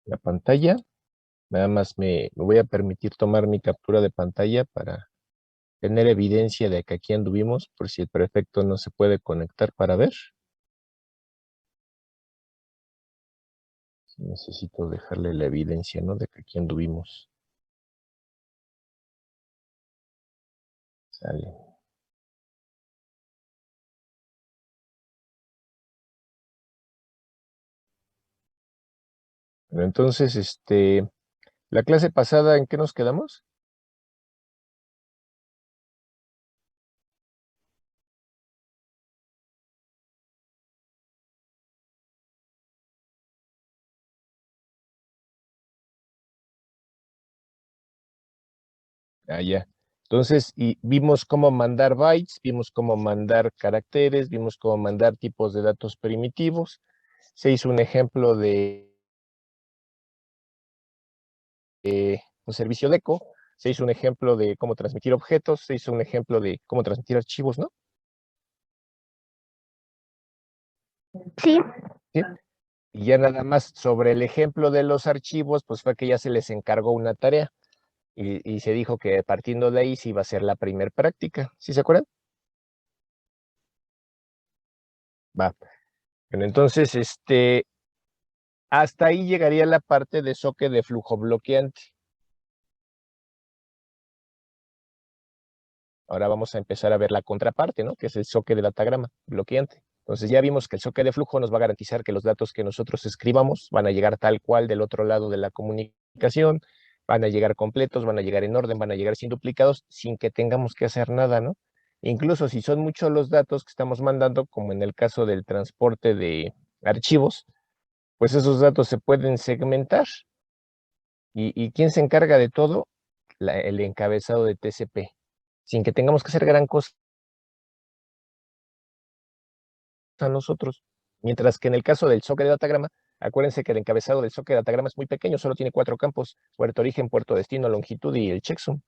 la pantalla. Nada más me voy a permitir tomar mi captura de pantalla para tener evidencia de que aquí anduvimos, por si el prefecto no se puede conectar para ver. Necesito dejarle la evidencia, ¿no? De que aquí anduvimos. Sale. Bueno, entonces, la clase pasada, ¿en qué nos quedamos? Ah, ya. Entonces, y vimos cómo mandar bytes, vimos cómo mandar caracteres, vimos cómo mandar tipos de datos primitivos. Se hizo un ejemplo de un servicio de eco, se hizo un ejemplo de cómo transmitir objetos, se hizo un ejemplo de cómo transmitir archivos, ¿no? Sí. Sí. Y ya nada más sobre el ejemplo de los archivos, pues fue que ya se les encargó una tarea y se dijo que partiendo de ahí se iba a hacer la primer práctica. ¿Sí se acuerdan? Va. Bueno, entonces, hasta ahí llegaría la parte de socket de flujo bloqueante. Ahora vamos a empezar a ver la contraparte, ¿no? Que es el socket de datagrama bloqueante. Entonces ya vimos que el socket de flujo nos va a garantizar que los datos que nosotros escribamos van a llegar tal cual del otro lado de la comunicación, van a llegar completos, van a llegar en orden, van a llegar sin duplicados, sin que tengamos que hacer nada, ¿no? Incluso si son muchos los datos que estamos mandando, como en el caso del transporte de archivos, pues esos datos se pueden segmentar. ¿Y quién se encarga de todo? El encabezado de TCP, sin que tengamos que hacer gran cosa a nosotros. Mientras que en el caso del socket de datagrama, acuérdense que el encabezado del socket de datagrama es muy pequeño, solo tiene 4 campos: puerto origen, puerto destino, longitud y el checksum.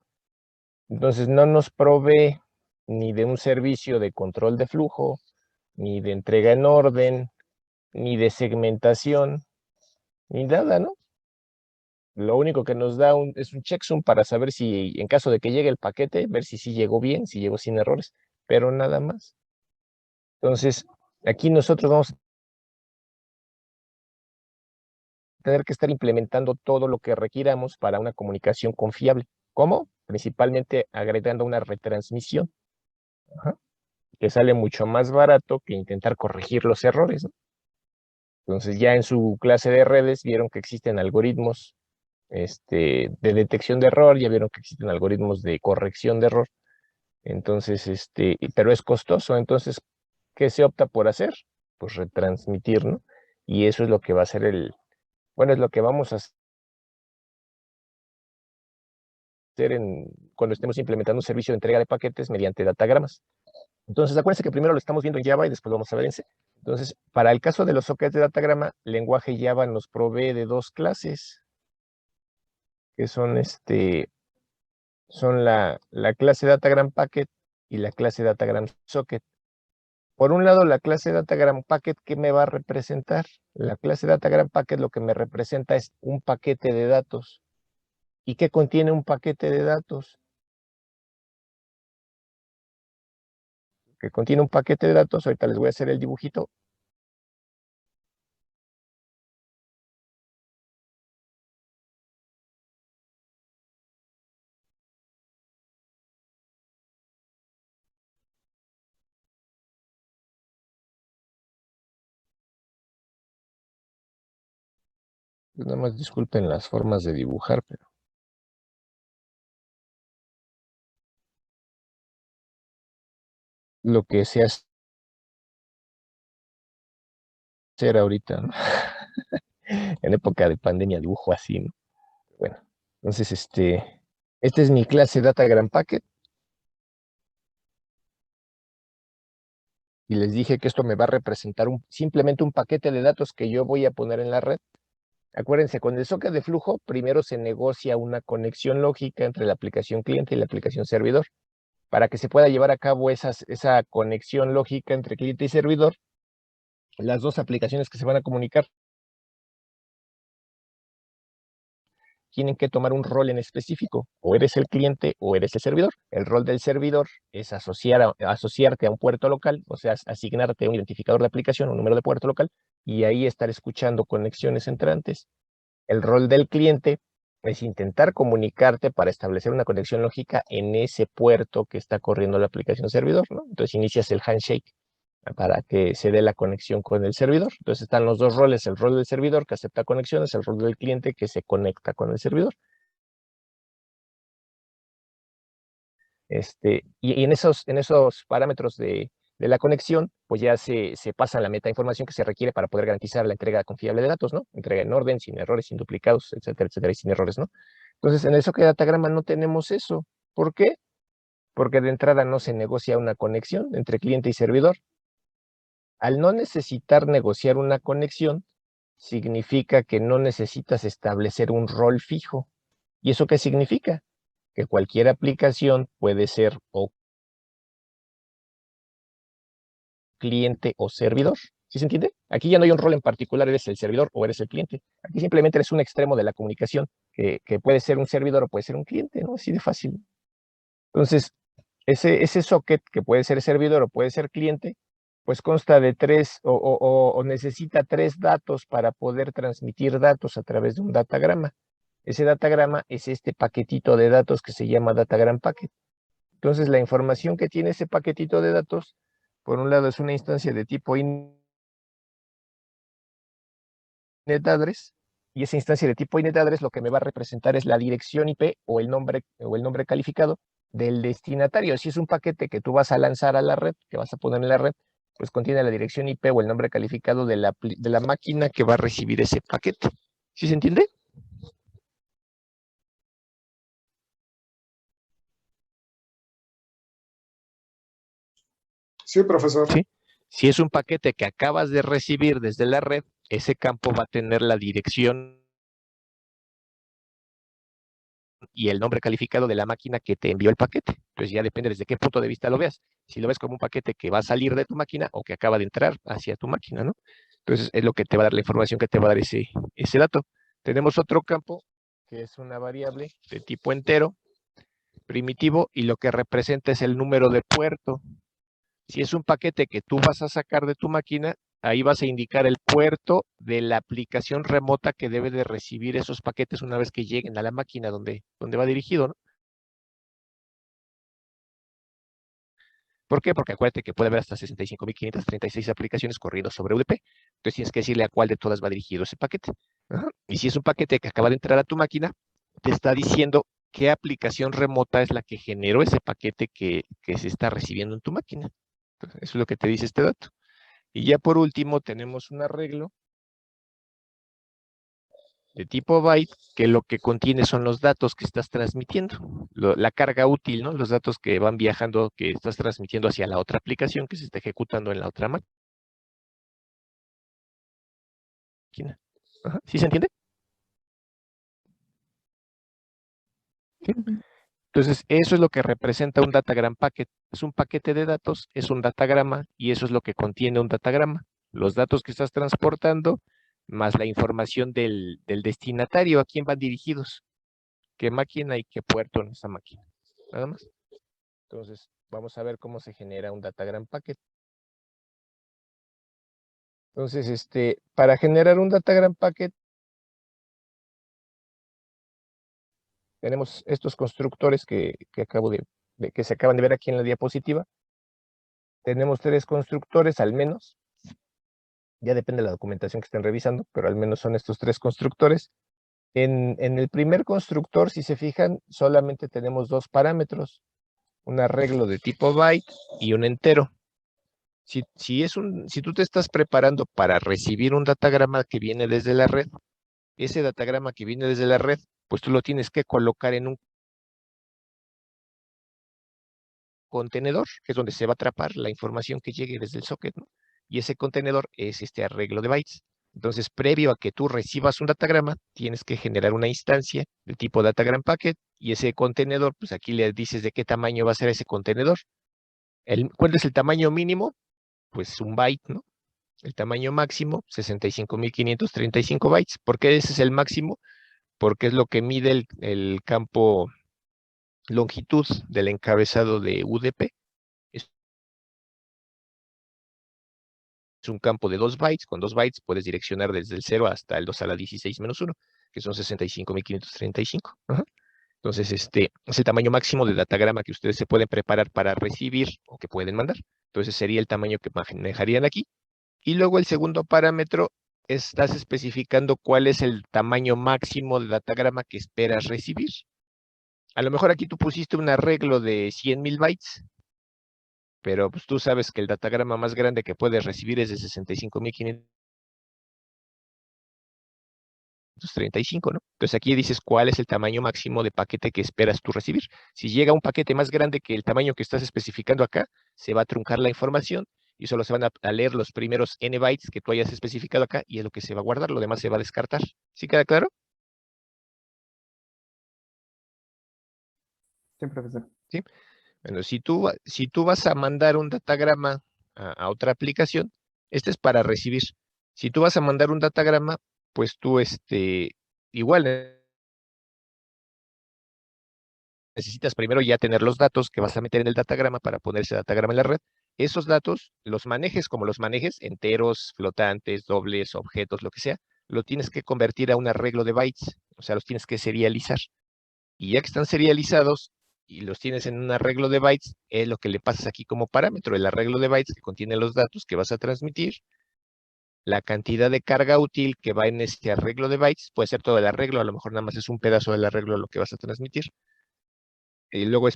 Entonces no nos provee ni de un servicio de control de flujo, ni de entrega en orden, ni de segmentación, ni nada, ¿no? Lo único que nos da es un checksum para saber si, en caso de que llegue el paquete, ver si sí llegó bien, si llegó sin errores, pero nada más. Entonces, aquí nosotros vamos a tener que estar implementando todo lo que requiramos para una comunicación confiable. ¿Cómo? Principalmente agregando una retransmisión, ajá, que sale mucho más barato que intentar corregir los errores, ¿no? Entonces, ya en su clase de redes vieron que existen algoritmos de detección de error, ya vieron que existen algoritmos de corrección de error. Entonces, pero es costoso. Entonces, ¿qué se opta por hacer? Pues retransmitir, ¿no? Y eso es lo que va a ser bueno, es lo que vamos a hacer cuando estemos implementando un servicio de entrega de paquetes mediante datagramas. Entonces, acuérdense que primero lo estamos viendo en Java y después lo vamos a ver en C. Entonces, para el caso de los sockets de datagrama, lenguaje Java nos provee de 2 clases, que son la clase Datagram Packet y la clase Datagram Socket. Por un lado, la clase Datagram Packet, ¿qué me va a representar? La clase Datagram Packet lo que me representa es un paquete de datos. ¿Y qué contiene un paquete de datos? Que contiene un paquete de datos, ahorita les voy a hacer el dibujito. Pues nada más disculpen las formas de dibujar, pero lo que se hace hacer ahorita, ¿no? En época de pandemia dibujo así, ¿no? Bueno, entonces esta es mi clase Datagram Packet y les dije que esto me va a representar simplemente un paquete de datos que yo voy a poner en la red. Acuérdense, con el socket de flujo, primero se negocia una conexión lógica entre la aplicación cliente y la aplicación servidor. Para que se pueda llevar a cabo esa conexión lógica entre cliente y servidor, las dos aplicaciones que se van a comunicar tienen que tomar un rol en específico. O eres el cliente o eres el servidor. El rol del servidor es asociarte a un puerto local, o sea, asignarte un identificador de aplicación, un número de puerto local, y ahí estar escuchando conexiones entrantes. El rol del cliente es intentar comunicarte para establecer una conexión lógica en ese puerto que está corriendo la aplicación servidor, ¿no? Entonces inicias el handshake para que se dé la conexión con el servidor. Entonces están los dos roles, el rol del servidor que acepta conexiones, el rol del cliente que se conecta con el servidor. Y en esos parámetros de la conexión, pues ya se pasa la meta información que se requiere para poder garantizar la entrega confiable de datos, ¿no? Entrega en orden, sin errores, sin duplicados, etcétera, y sin errores, ¿no? Entonces, en el socket datagrama no tenemos eso. ¿Por qué? Porque de entrada no se negocia una conexión entre cliente y servidor. Al no necesitar negociar una conexión, significa que no necesitas establecer un rol fijo. ¿Y eso qué significa? Que cualquier aplicación puede ser o cliente o servidor. ¿Sí se entiende? Aquí ya no hay un rol en particular, eres el servidor o eres el cliente. Aquí simplemente eres un extremo de la comunicación, que puede ser un servidor o puede ser un cliente, ¿no? Así de fácil. Entonces, ese socket que puede ser servidor o puede ser cliente, pues consta de tres o necesita tres datos para poder transmitir datos a través de un datagrama. Ese datagrama es este paquetito de datos que se llama datagram packet. Entonces, la información que tiene ese paquetito de datos, por un lado es una instancia de tipo inetAddress, y esa instancia de tipo inetAddress lo que me va a representar es la dirección IP o el nombre calificado del destinatario. Si es un paquete que tú vas a lanzar a la red, que vas a poner en la red, pues contiene la dirección IP o el nombre calificado de la máquina que va a recibir ese paquete. ¿Sí se entiende? Sí, profesor. Sí. Si es un paquete que acabas de recibir desde la red, ese campo va a tener la dirección y el nombre calificado de la máquina que te envió el paquete. Entonces ya depende desde qué punto de vista lo veas. Si lo ves como un paquete que va a salir de tu máquina o que acaba de entrar hacia tu máquina, ¿no? Entonces es lo que te va a dar la información que te va a dar ese dato. Tenemos otro campo que es una variable de tipo entero, primitivo, y lo que representa es el número de puerto. Si es un paquete que tú vas a sacar de tu máquina, ahí vas a indicar el puerto de la aplicación remota que debe de recibir esos paquetes una vez que lleguen a la máquina donde va dirigido, ¿no? ¿Por qué? Porque acuérdate que puede haber hasta 65.536 aplicaciones corriendo sobre UDP. Entonces tienes que decirle a cuál de todas va dirigido ese paquete. Ajá. Y si es un paquete que acaba de entrar a tu máquina, te está diciendo qué aplicación remota es la que generó ese paquete que se está recibiendo en tu máquina. Entonces, eso es lo que te dice este dato. Y ya por último tenemos un arreglo de tipo byte, que lo que contiene son los datos que estás transmitiendo, la carga útil, ¿no? Los datos que van viajando, que estás transmitiendo hacia la otra aplicación que se está ejecutando en la otra máquina. Ajá. ¿Sí se entiende? ¿Sí? Entonces, eso es lo que representa un datagram packet. Es un paquete de datos, es un datagrama, y eso es lo que contiene un datagrama. Los datos que estás transportando, más la información del destinatario, a quién van dirigidos, qué máquina y qué puerto en esa máquina. Nada más. Entonces, vamos a ver cómo se genera un datagram packet. Entonces, para generar un datagram packet, tenemos estos constructores que se acaban de ver aquí en la diapositiva. Tenemos tres constructores al menos. Ya depende de la documentación que estén revisando, pero al menos son estos tres constructores. En el primer constructor, si se fijan, solamente tenemos dos parámetros, un arreglo de tipo byte y un entero. Si tú te estás preparando para recibir un datagrama que viene desde la red, ese datagrama que viene desde la red, pues tú lo tienes que colocar en un contenedor, que es donde se va a atrapar la información que llegue desde el socket, ¿no? Y ese contenedor es este arreglo de bytes. Entonces, previo a que tú recibas un datagrama, tienes que generar una instancia de tipo datagram packet, y ese contenedor, pues aquí le dices de qué tamaño va a ser ese contenedor. ¿Cuál es el tamaño mínimo? Pues un byte, ¿no? El tamaño máximo, 65.535 bytes. ¿Por qué ese es el máximo? porque es lo que mide el campo longitud del encabezado de UDP. Es un campo de 2 bytes. Con 2 bytes puedes direccionar desde el 0 hasta el 2 a la 16 menos 1, que son 65.535. Ajá. Entonces, este es el tamaño máximo de datagrama que ustedes se pueden preparar para recibir o que pueden mandar. Entonces, sería el tamaño que manejarían aquí. Y luego el segundo parámetro, estás especificando cuál es el tamaño máximo de datagrama que esperas recibir. A lo mejor aquí tú pusiste un arreglo de 100.000 bytes, pero pues tú sabes que el datagrama más grande que puedes recibir es de 65.535, ¿no? Entonces aquí dices cuál es el tamaño máximo de paquete que esperas tú recibir. Si llega un paquete más grande que el tamaño que estás especificando acá, se va a truncar la información y solo se van a leer los primeros n bytes que tú hayas especificado acá y es lo que se va a guardar, lo demás se va a descartar. ¿Sí queda claro? Sí, profesor. ¿Sí? Bueno, si tú vas a mandar un datagrama a otra aplicación, este es para recibir. Si tú vas a mandar un datagrama, pues tú igual necesitas primero ya tener los datos que vas a meter en el datagrama para poner ese datagrama en la red. Esos datos, los manejes como los manejes, enteros, flotantes, dobles, objetos, lo que sea, lo tienes que convertir a un arreglo de bytes, o sea, los tienes que serializar. Y ya que están serializados y los tienes en un arreglo de bytes, es lo que le pasas aquí como parámetro, el arreglo de bytes que contiene los datos que vas a transmitir, la cantidad de carga útil que va en este arreglo de bytes, puede ser todo el arreglo, a lo mejor nada más es un pedazo del arreglo lo que vas a transmitir, y luego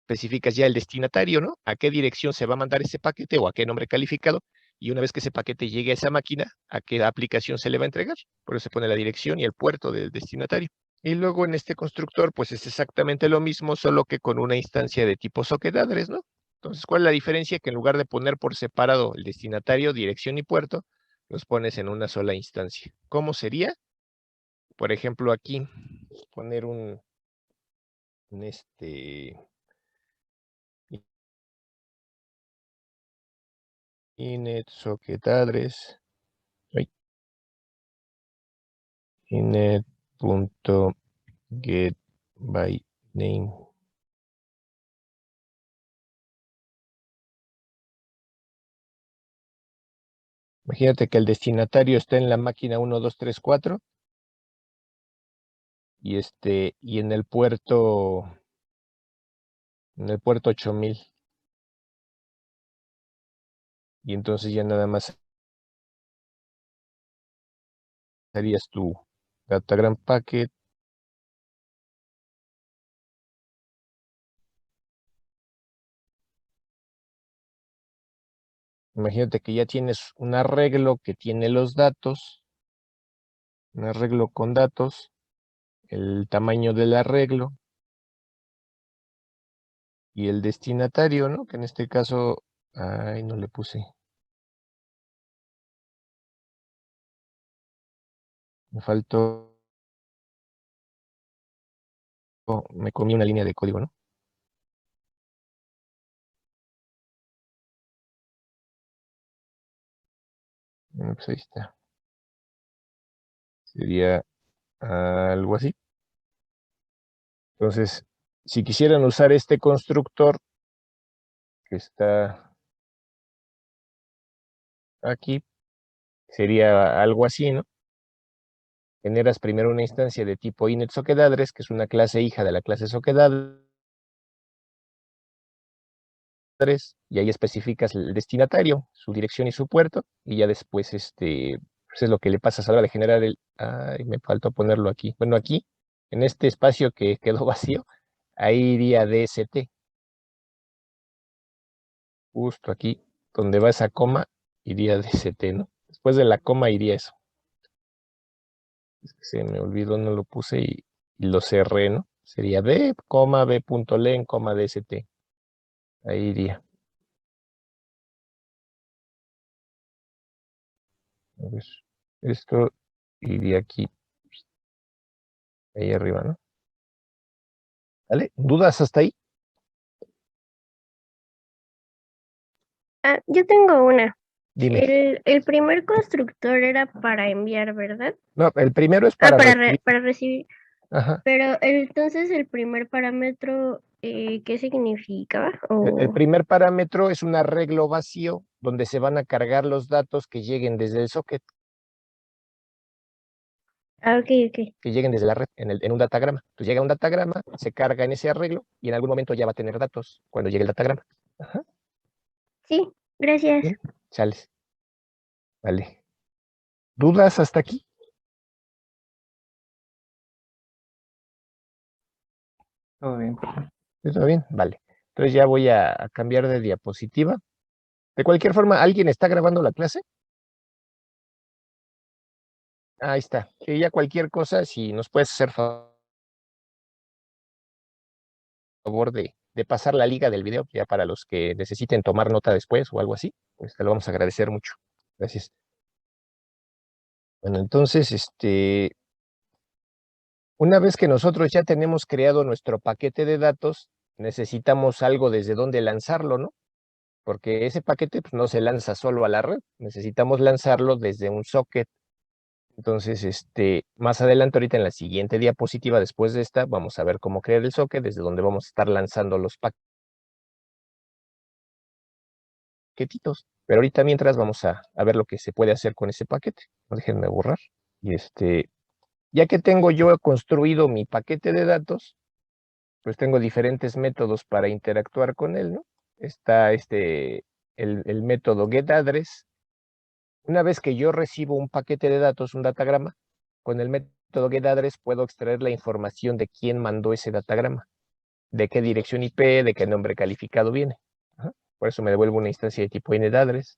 especificas ya el destinatario, ¿no? A qué dirección se va a mandar ese paquete o a qué nombre calificado, y una vez que ese paquete llegue a esa máquina, a qué aplicación se le va a entregar. Por eso se pone la dirección y el puerto del destinatario. Y luego en este constructor, pues es exactamente lo mismo, solo que con una instancia de tipo socket address, ¿no? Entonces, ¿cuál es la diferencia? Que en lugar de poner por separado el destinatario, dirección y puerto, los pones en una sola instancia. ¿Cómo sería? Por ejemplo, aquí, poner un inet socket address, inet.get by name. Imagínate que el destinatario está en la máquina 1, 2, 3, 4 y y en el puerto 8000. Y entonces ya nada más harías tu datagram packet. Imagínate que ya tienes un arreglo que tiene los datos, un arreglo con datos, el tamaño del arreglo y el destinatario, ¿no? Que en este caso, ay, no le puse. Me faltó, me comí una línea de código, ¿no? Pues ahí está. Sería algo así. Entonces, si quisieran usar este constructor que está aquí, sería algo así, ¿no? Generas primero una instancia de tipo inetSocketAddress, que es una clase hija de la clase SocketAddress, y ahí especificas el destinatario, su dirección y su puerto, y ya después pues es lo que le pasas a la hora de generar ay, me faltó ponerlo aquí. Bueno, aquí, en este espacio que quedó vacío, ahí iría DST. Justo aquí, donde va esa coma, iría DST, ¿no? Después de la coma iría eso. Es que se me olvidó, no lo puse y lo cerré, ¿no? Sería b.len, DST. Ahí iría. A ver, esto iría aquí, ahí arriba, ¿no? ¿Vale? ¿Dudas hasta ahí? Yo tengo una. Dime. El primer constructor era para enviar, ¿verdad? No, el primero es Ah, para recibir. para recibir. Ajá. Pero entonces el primer parámetro, ¿qué significaba? El primer parámetro es un arreglo vacío donde se van a cargar los datos que lleguen desde el socket, Ok, ok. que lleguen desde la red en un datagrama. Entonces llega un datagrama, se carga en ese arreglo y en algún momento ya va a tener datos cuando llegue el datagrama. Ajá. Sí, gracias. Bien, sales. Vale. ¿Dudas hasta aquí? Todo bien, profe. ¿Todo bien? Vale. Entonces ya voy a cambiar de diapositiva. De cualquier forma, ¿alguien está grabando la clase? Ahí está. Que ya cualquier cosa, si nos puedes hacer favor de pasar la liga del video, ya para los que necesiten tomar nota después o algo así, pues te lo vamos a agradecer mucho. Gracias. Bueno, entonces, una vez que nosotros ya tenemos creado nuestro paquete de datos, necesitamos algo desde donde lanzarlo, ¿no? Porque ese paquete pues, no se lanza solo a la red, necesitamos lanzarlo desde un socket. Entonces, más adelante, ahorita en la siguiente diapositiva, después de esta, vamos a ver cómo crear el socket, desde donde vamos a estar lanzando los paquetitos. Pero ahorita mientras vamos a ver lo que se puede hacer con ese paquete. No, déjenme borrar. Y ya que tengo yo construido mi paquete de datos, pues tengo diferentes métodos para interactuar con él, ¿no? Está el método getAddress. Una vez que yo recibo un paquete de datos, un datagrama, con el método getAddress puedo extraer la información de quién mandó ese datagrama, de qué dirección IP, de qué nombre calificado viene. Ajá. Por eso me devuelve una instancia de tipo initAddress.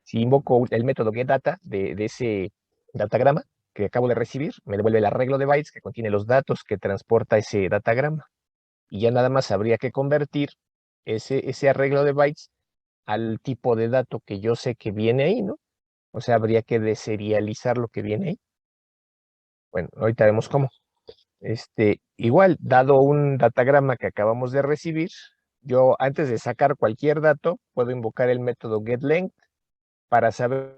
Si invoco el método getData de ese datagrama que acabo de recibir, me devuelve el arreglo de bytes que contiene los datos que transporta ese datagrama. Y ya nada más habría que convertir ese arreglo de bytes al tipo de dato que yo sé que viene ahí, ¿no? O sea, habría que deserializar lo que viene ahí. Bueno, ahorita vemos cómo. Igual, dado un datagrama que acabamos de recibir, yo antes de sacar cualquier dato, puedo invocar el método getLength para saber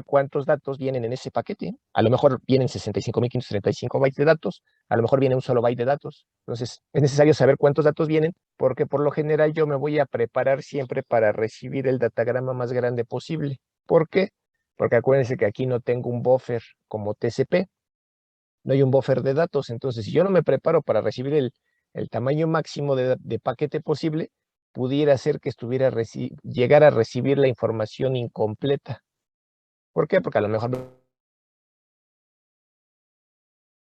cuántos datos vienen en ese paquete. A lo mejor vienen 65.535 bytes de datos, a lo mejor viene un solo byte de datos. Entonces, es necesario saber cuántos datos vienen, porque por lo general yo me voy a preparar siempre para recibir el datagrama más grande posible. ¿Por qué? Porque acuérdense que aquí no tengo un buffer como TCP, no hay un buffer de datos. Entonces, si yo no me preparo para recibir el tamaño máximo de paquete posible, pudiera ser que llegara a recibir la información incompleta. ¿Por qué? Porque a lo mejor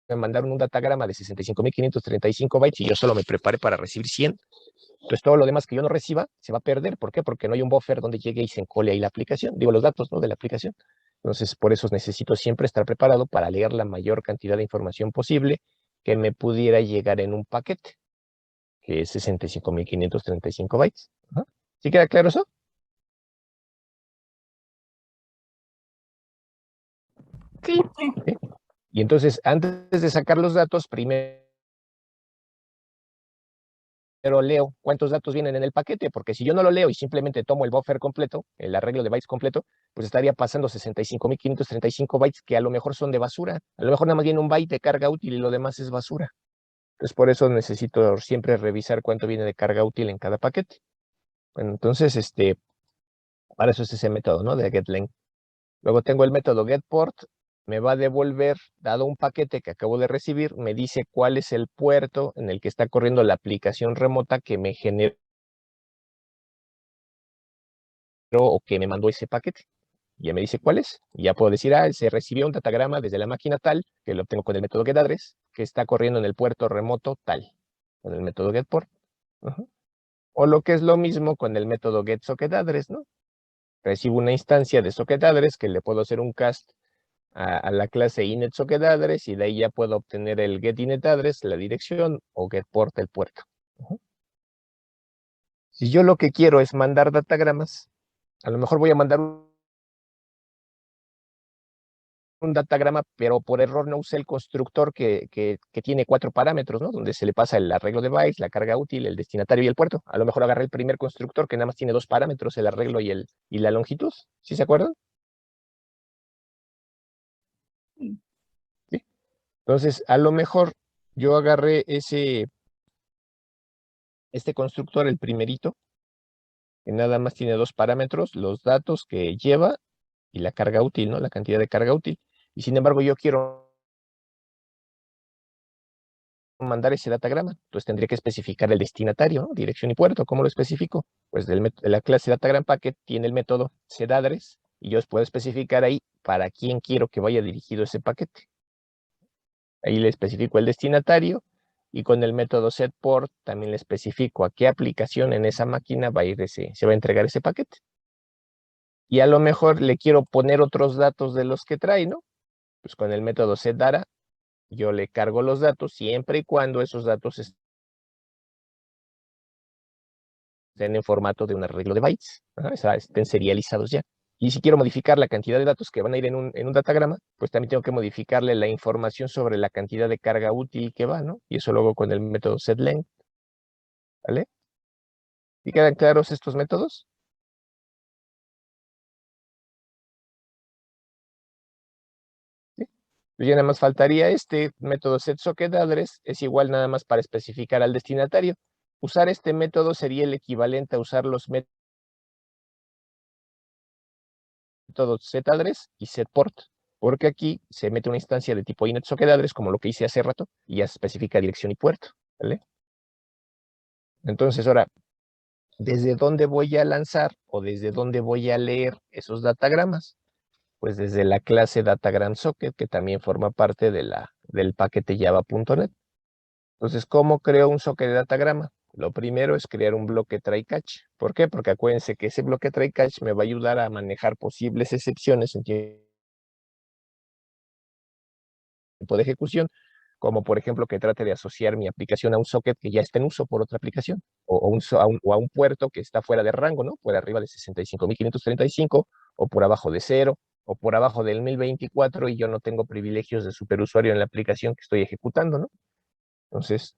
me mandaron un datagrama de 65.535 bytes y yo solo me preparé para recibir 100. Entonces todo lo demás que yo no reciba se va a perder. ¿Por qué? Porque no hay un buffer donde llegue y se encole ahí la aplicación. Digo, los datos, ¿no? De la aplicación. Entonces, por eso necesito siempre estar preparado para leer la mayor cantidad de información posible que me pudiera llegar en un paquete, que es 65.535 bytes. Ajá. ¿Sí queda claro eso? Sí, ¿Sí? Y entonces, antes de sacar los datos, primero leo cuántos datos vienen en el paquete, porque si yo no lo leo y simplemente tomo el buffer completo, el arreglo de bytes completo, pues estaría pasando 65.535 bytes que a lo mejor son de basura. A lo mejor nada más viene un byte de carga útil y lo demás es basura. Entonces por eso necesito siempre revisar cuánto viene de carga útil en cada paquete. Bueno, entonces, para eso es ese método, ¿no? De getLength. Luego tengo el método getPort, me va a devolver, dado un paquete que acabo de recibir, me dice cuál es el puerto en el que está corriendo la aplicación remota que me generó o que me mandó ese paquete. Y ya me dice cuál es. Y ya puedo decir, se recibió un datagrama desde la máquina tal, que lo obtengo con el método getAddress, que está corriendo en el puerto remoto tal, con el método getPort. Ujú. O lo que es lo mismo con el método getSocketAddress, ¿no? Recibo una instancia de socketAddress que le puedo hacer un cast a la clase inetSocketAddress y de ahí ya puedo obtener el getInetAddress, la dirección, o getPort, el puerto. Ujú. Si yo lo que quiero es mandar datagramas, a lo mejor voy a mandar un datagrama, pero por error no usé el constructor que tiene 4 parámetros, ¿no? Donde se le pasa el arreglo de bytes, la carga útil, el destinatario y el puerto. A lo mejor agarré el primer constructor que nada más tiene 2 parámetros, el arreglo y la longitud. ¿Sí se acuerdan? Sí. ¿Sí? Entonces, a lo mejor yo agarré este constructor, el primerito, que nada más tiene 2 parámetros, los datos que lleva y la carga útil, ¿no? La cantidad de carga útil. Y sin embargo, yo quiero mandar ese datagrama, entonces tendría que especificar el destinatario, ¿no? Dirección y puerto. ¿Cómo lo especifico? Pues de la clase datagram packet tiene el método setAddress y yo puedo especificar ahí para quién quiero que vaya dirigido ese paquete. Ahí le especifico el destinatario y con el método setPort también le especifico a qué aplicación en esa máquina va a ir se va a entregar ese paquete. Y a lo mejor le quiero poner otros datos de los que trae, ¿no? Pues con el método setData yo le cargo los datos siempre y cuando esos datos estén en formato de un arreglo de bytes, estén serializados ya. Y si quiero modificar la cantidad de datos que van a ir en un datagrama, pues también tengo que modificarle la información sobre la cantidad de carga útil que va, ¿no? Y eso lo hago con el método setLength, ¿vale? ¿Y quedan claros estos métodos? ¿Sí? Pues ya nada más faltaría este método setSocketAddress, es igual nada más para especificar al destinatario. Usar este método sería el equivalente a usar los métodos setAddress y setPort, porque aquí se mete una instancia de tipo inetSocketAddress, como lo que hice hace rato, y ya se especifica dirección y puerto, ¿vale? Entonces ahora, ¿desde dónde voy a lanzar o desde dónde voy a leer esos datagramas? Pues desde la clase DatagramSocket, que también forma parte del paquete java.net. Entonces, ¿cómo creo un socket de datagrama? Lo primero es crear un bloque try catch. ¿Por qué? Porque acuérdense que ese bloque try catch me va a ayudar a manejar posibles excepciones en tiempo de ejecución, como por ejemplo que trate de asociar mi aplicación a un socket que ya está en uso por otra aplicación, o a un puerto que está fuera de rango, ¿no? Por arriba de 65.535, o por abajo de 0, o por abajo del 1024, y yo no tengo privilegios de superusuario en la aplicación que estoy ejecutando, ¿no? Entonces,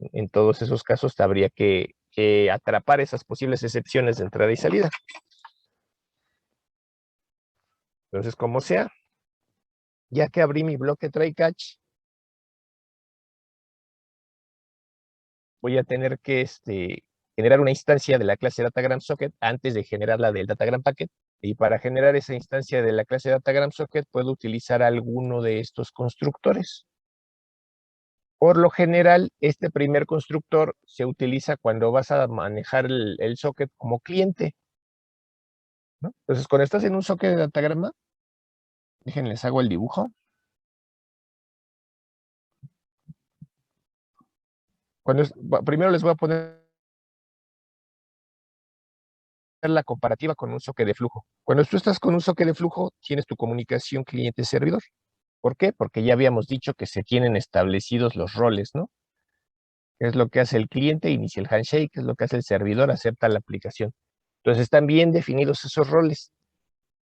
en todos esos casos habría que atrapar esas posibles excepciones de entrada y salida. Entonces, como sea, ya que abrí mi bloque try catch, voy a tener que generar una instancia de la clase DatagramSocket antes de generar la del Datagram Packet. Y para generar esa instancia de la clase DatagramSocket puedo utilizar alguno de estos constructores. Por lo general, este primer constructor se utiliza cuando vas a manejar el socket como cliente, ¿no? Entonces, cuando estás en un socket de datagrama, déjenles hago el dibujo. Primero les voy a poner la comparativa con un socket de flujo. Cuando tú estás con un socket de flujo, tienes tu comunicación cliente-servidor. ¿Por qué? Porque ya habíamos dicho que se tienen establecidos los roles, ¿no? ¿Qué es lo que hace el cliente? Inicia el handshake. ¿Qué es lo que hace el servidor? Acepta la aplicación. Entonces están bien definidos esos roles.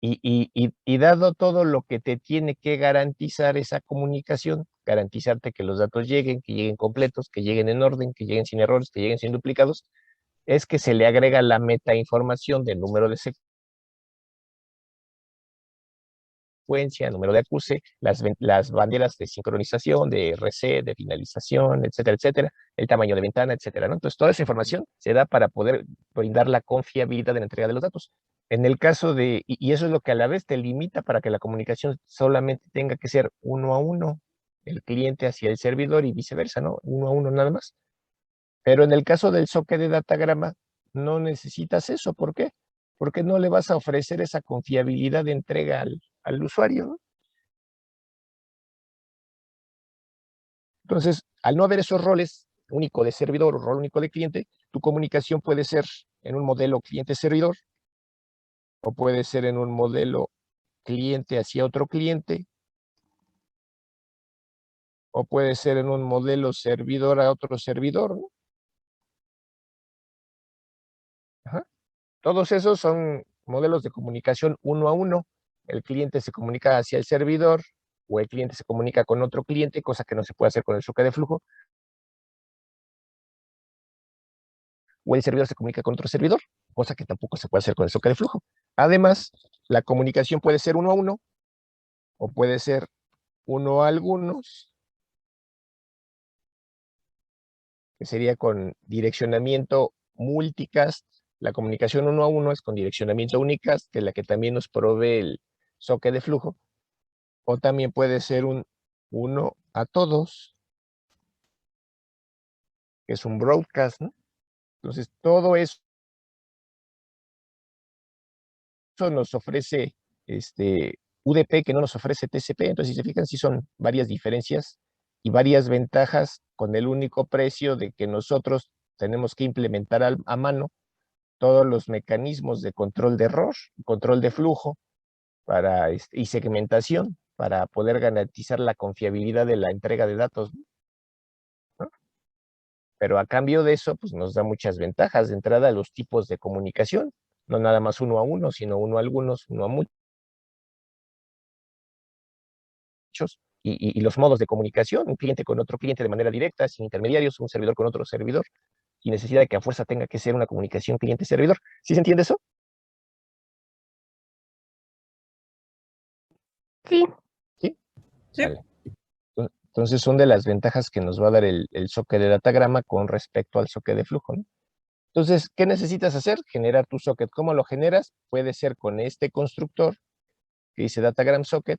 Y dado todo lo que te tiene que garantizar esa comunicación, garantizarte que los datos que lleguen completos, que lleguen en orden, que lleguen sin errores, que lleguen sin duplicados, es que se le agrega la metainformación del número de secuencia, número de acuse, las banderas de sincronización, de RC, de finalización, etcétera, etcétera, el tamaño de ventana, etcétera, ¿no? Entonces, toda esa información se da para poder brindar la confiabilidad de la entrega de los datos. En el caso y eso es lo que a la vez te limita para que la comunicación solamente tenga que ser uno a uno, el cliente hacia el servidor y viceversa, ¿no? Uno a uno nada más. Pero en el caso del socket de datagrama, no necesitas eso. ¿Por qué? Porque no le vas a ofrecer esa confiabilidad de entrega al usuario, ¿no? Entonces, al no haber esos roles único de servidor o rol único de cliente, tu comunicación puede ser en un modelo cliente-servidor, o puede ser en un modelo cliente hacia otro cliente, o puede ser en un modelo servidor a otro servidor, ¿no? Ajá. Todos esos son modelos de comunicación uno a uno. el cliente se comunica hacia el servidor, o el cliente se comunica con otro cliente, cosa que no se puede hacer con el socket de flujo, o el servidor se comunica con otro servidor, cosa que tampoco se puede hacer con el socket de flujo. Además, la comunicación puede ser uno a uno, o puede ser uno a algunos, que sería con direccionamiento multicast. La comunicación uno a uno es con direccionamiento unicast, que es la que también nos provee el socket de flujo, o también puede ser un uno a todos, que es un broadcast, ¿no? Entonces, todo eso nos ofrece UDP, que no nos ofrece TCP. Entonces, si se fijan, sí son varias diferencias y varias ventajas, con el único precio de que nosotros tenemos que implementar a mano todos los mecanismos de control de error, control de flujo y segmentación para poder garantizar la confiabilidad de la entrega de datos, ¿no? Pero a cambio de eso, pues nos da muchas ventajas. De entrada, los tipos de comunicación, no nada más uno a uno, sino uno a algunos, uno a muchos, y los modos de comunicación, un cliente con otro cliente de manera directa, sin intermediarios, un servidor con otro servidor, sin necesidad de que a fuerza tenga que ser una comunicación cliente-servidor. ¿Sí se entiende eso? Sí, Sí. Sí. Vale. Entonces son de las ventajas que nos va a dar el socket de datagrama con respecto al socket de flujo, ¿no? Entonces, ¿qué necesitas hacer? Generar tu socket. ¿Cómo lo generas? Puede ser con este constructor que dice datagram socket.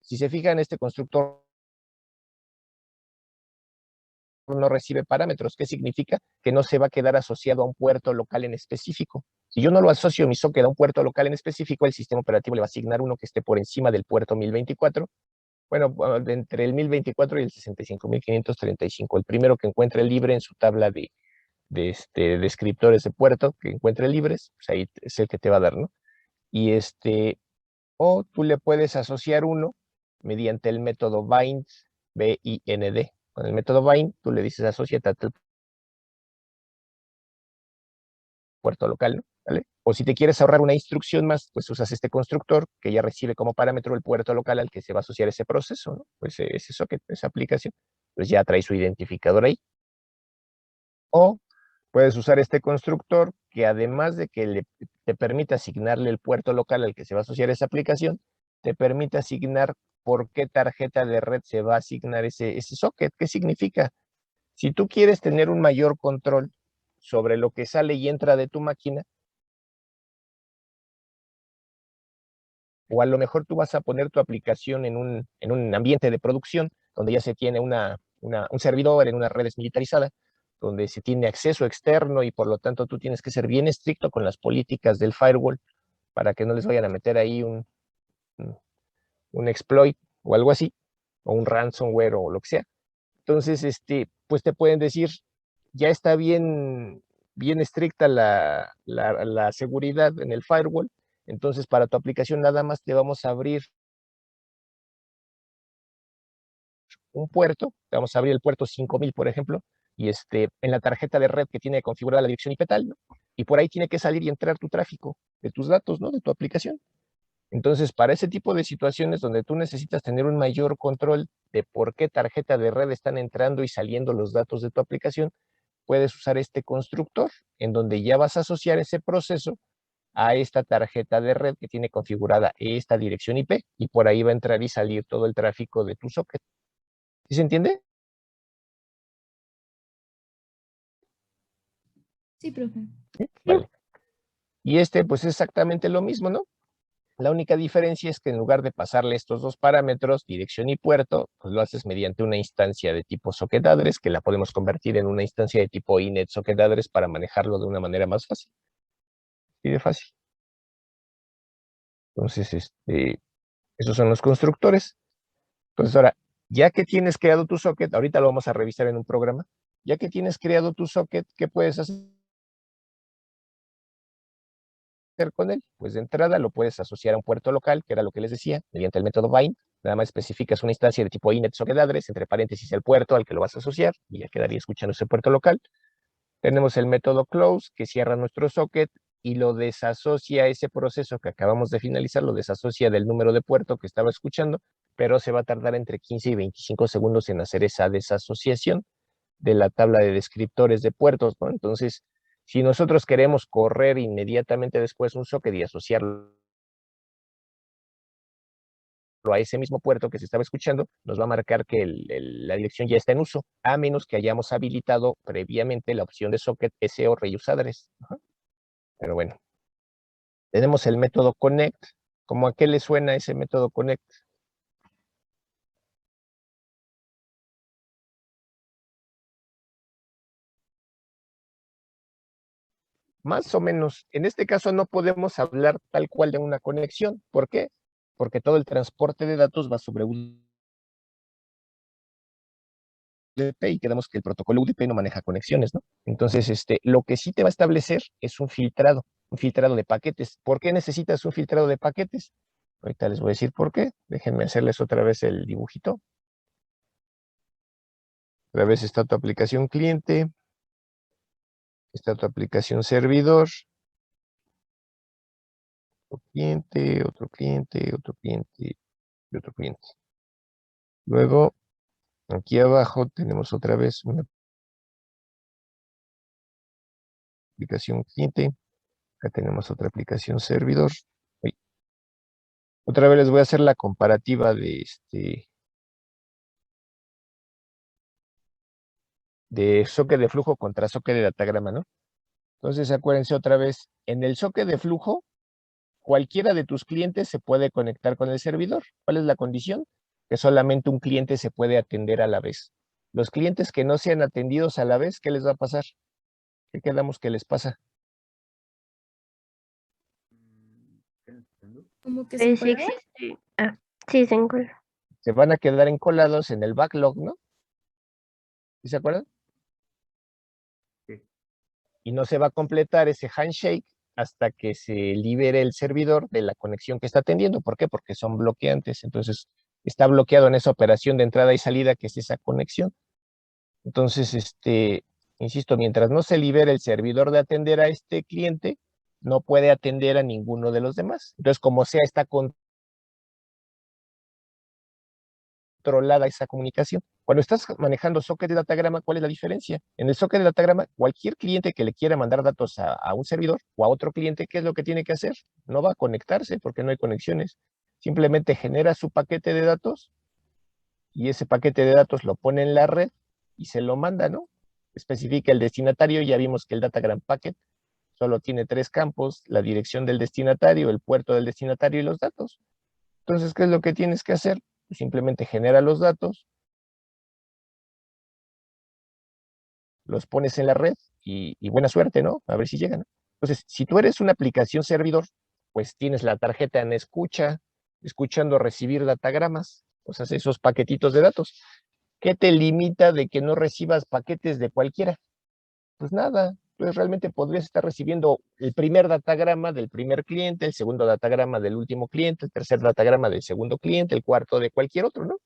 Si se fijan, este constructor no recibe parámetros. ¿Qué significa? Que no se va a quedar asociado a un puerto local en específico. Si yo no lo asocio mi socket a un puerto local en específico, el sistema operativo le va a asignar uno que esté por encima del puerto 1024. Bueno, entre el 1024 y el 65.535. El primero que encuentre libre en su tabla de descriptores de puerto, que encuentre libres, pues ahí es el que te va a dar, ¿no? Y o tú le puedes asociar uno mediante el método bind, B-I-N-D. Con el método bind, tú le dices asociate al puerto local, ¿no? ¿Vale? O si te quieres ahorrar una instrucción más, pues usas este constructor que ya recibe como parámetro el puerto local al que se va a asociar ese proceso, ¿no? Pues ese socket, esa aplicación, pues ya trae su identificador ahí. O puedes usar este constructor que, además de que te permite asignarle el puerto local al que se va a asociar esa aplicación, te permite asignar por qué tarjeta de red se va a asignar ese socket. ¿Qué significa? Si tú quieres tener un mayor control sobre lo que sale y entra de tu máquina, o a lo mejor tú vas a poner tu aplicación en un ambiente de producción donde ya se tiene un servidor en unas redes militarizadas, donde se tiene acceso externo, y por lo tanto tú tienes que ser bien estricto con las políticas del firewall para que no les vayan a meter ahí un exploit o algo así, o un ransomware o lo que sea. Entonces, pues te pueden decir, ya está bien estricta la seguridad en el firewall, entonces para tu aplicación nada más te vamos a abrir un puerto, vamos a abrir el puerto 5000, por ejemplo, y en la tarjeta de red que tiene configurada la dirección IP tal, ¿no? Y por ahí tiene que salir y entrar tu tráfico de tus datos, ¿no? De tu aplicación. Entonces, para ese tipo de situaciones donde tú necesitas tener un mayor control de por qué tarjeta de red están entrando y saliendo los datos de tu aplicación, puedes usar este constructor, en donde ya vas a asociar ese proceso a esta tarjeta de red que tiene configurada esta dirección IP, y por ahí va a entrar y salir todo el tráfico de tu socket. ¿Sí se entiende? Sí, profe. Vale. Y pues es exactamente lo mismo, ¿no? La única diferencia es que en lugar de pasarle estos dos parámetros, dirección y puerto, pues lo haces mediante una instancia de tipo socket address, que la podemos convertir en una instancia de tipo inet socket address para manejarlo de una manera más fácil. Y de fácil. Entonces, esos son los constructores. Entonces, ahora, ya que tienes creado tu socket, ahorita lo vamos a revisar en un programa, ya que tienes creado tu socket, ¿qué puedes hacer con él? Pues de entrada lo puedes asociar a un puerto local, que era lo que les decía, mediante el método bind. Nada más especificas una instancia de tipo inet socket address, entre paréntesis el puerto al que lo vas a asociar, y ya quedaría escuchando ese puerto local. Tenemos el método close, que cierra nuestro socket y lo desasocia ese proceso que acabamos de finalizar, lo desasocia del número de puerto que estaba escuchando, pero se va a tardar entre 15 y 25 segundos en hacer esa desasociación de la tabla de descriptores de puertos, ¿no? Entonces, si nosotros queremos correr inmediatamente después un socket y asociarlo a ese mismo puerto que se estaba escuchando, nos va a marcar que la dirección ya está en uso, a menos que hayamos habilitado previamente la opción de socket SO reuse address. Pero bueno, tenemos el método connect. ¿Cómo a qué le suena ese método connect? Más o menos. En este caso no podemos hablar tal cual de una conexión. ¿Por qué? Porque todo el transporte de datos va sobre UDP y quedamos que el protocolo UDP no maneja conexiones, ¿no? Entonces, lo que sí te va a establecer es un filtrado de paquetes. ¿Por qué necesitas un filtrado de paquetes? Ahorita les voy a decir por qué. Déjenme hacerles otra vez el dibujito. Otra vez está tu aplicación cliente. Está tu aplicación servidor. Otro cliente, otro cliente, otro cliente y otro cliente. Luego, aquí abajo tenemos otra vez una aplicación cliente. Acá tenemos otra aplicación servidor. Uy. Otra vez les voy a hacer la comparativa de socket de flujo contra socket de datagrama, ¿no? Entonces, acuérdense otra vez, en el socket de flujo, cualquiera de tus clientes se puede conectar con el servidor. ¿Cuál es la condición? Que solamente un cliente se puede atender a la vez. Los clientes que no sean atendidos a la vez, ¿qué les va a pasar? ¿Qué quedamos que les pasa? Como que se Sí colaba. existe. Sí, se encuentra. Se van a quedar encolados en el backlog, ¿no? ¿Sí se acuerdan? Sí. Y no se va a completar ese handshake hasta que se libere el servidor de la conexión que está atendiendo. ¿Por qué? Porque son bloqueantes. Entonces, está bloqueado en esa operación de entrada y salida, que es esa conexión. Entonces, insisto, mientras no se libere el servidor de atender a este cliente, no puede atender a ninguno de los demás. Entonces, como sea, está controlada esa comunicación. Cuando estás manejando socket de datagrama, ¿cuál es la diferencia? En el socket de datagrama, cualquier cliente que le quiera mandar datos a un servidor o a otro cliente, ¿qué es lo que tiene que hacer? No va a conectarse porque no hay conexiones. Simplemente genera su paquete de datos y ese paquete de datos lo pone en la red y se lo manda, ¿no? Especifica el destinatario, ya vimos que el datagram packet solo tiene 3 campos, la dirección del destinatario, el puerto del destinatario y los datos. Entonces, ¿qué es lo que tienes que hacer? Pues simplemente genera los datos, los pones en la red y buena suerte, ¿no? A ver si llegan. Entonces, si tú eres una aplicación servidor, pues tienes la tarjeta en escucha, escuchando recibir datagramas, o sea, esos paquetitos de datos. ¿Qué te limita de que no recibas paquetes de cualquiera? Pues nada, pues realmente podrías estar recibiendo el primer datagrama del primer cliente, el segundo datagrama del último cliente, el tercer datagrama del segundo cliente, el cuarto de cualquier otro, ¿no?